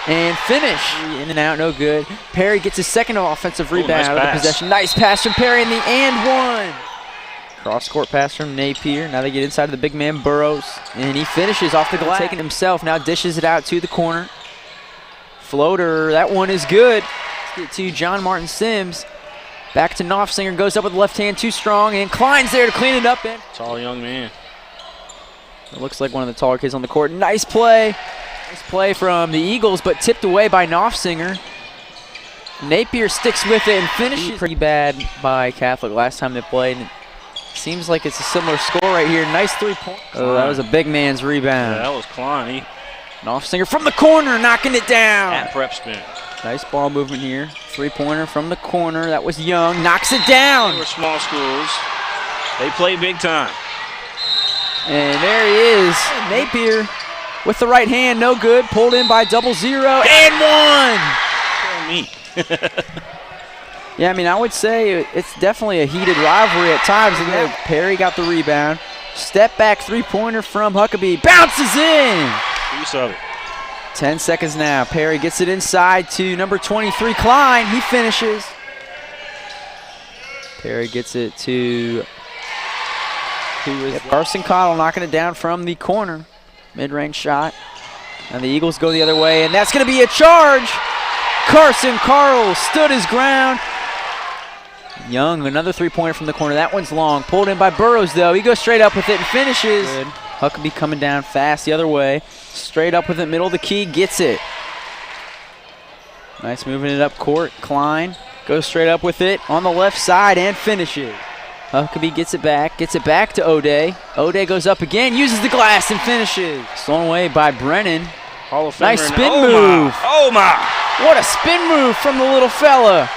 And finish. In and out, no good. Perry gets his second offensive rebound out of the possession. Nice pass from Perry in the and one. Cross-court pass from Napier. Now they get inside of the big man, Burrows. And he finishes off the glass. Taking himself, now dishes it out to the corner. Floater, that one is good. Let's get to John Martin Sims. Back to Knopfsinger, goes up with the left hand, too strong, and Klein's there to clean it up. Tall young man. It looks like one of the taller kids on the court. Nice play. Nice play from the Eagles, but tipped away by Knopfsinger. Napier sticks with it and finishes. Pretty bad by Catholic last time they played. Seems like it's a similar score right here. Nice 3-point. Oh, that was a big man's rebound. Yeah, that was Klein. Knopfsinger from the corner, knocking it down. At PrepSpin. Nice ball movement here. 3-pointer from the corner. That was Young. Knocks it down. They were small schools. They play big time. And there he is. Napier with the right hand, no good. Pulled in by 0-0 and one. Me. Yeah, I mean, I would say it's definitely a heated rivalry at times. And Perry got the rebound. Step back 3-pointer from Huckabee. Bounces in. Piece of it. 10 seconds now. Perry gets it inside to number 23, Klein. He finishes. Perry gets it to Carson Cottle, knocking it down from the corner. Mid-range shot. And the Eagles go the other way, and that's going to be a charge. Carson Carl stood his ground. Young, another 3-pointer from the corner. That one's long. Pulled in by Burrows, though. He goes straight up with it and finishes. Good. Huckabee coming down fast the other way. Straight up with it, middle of the key, gets it. Nice moving it up court. Klein goes straight up with it on the left side and finishes. Huckabee gets it back to O'Day. O'Day goes up again, uses the glass and finishes. Stolen away by Brennan. Hall of Famer. Nice spin move. Oh my! What a spin move from the little fella.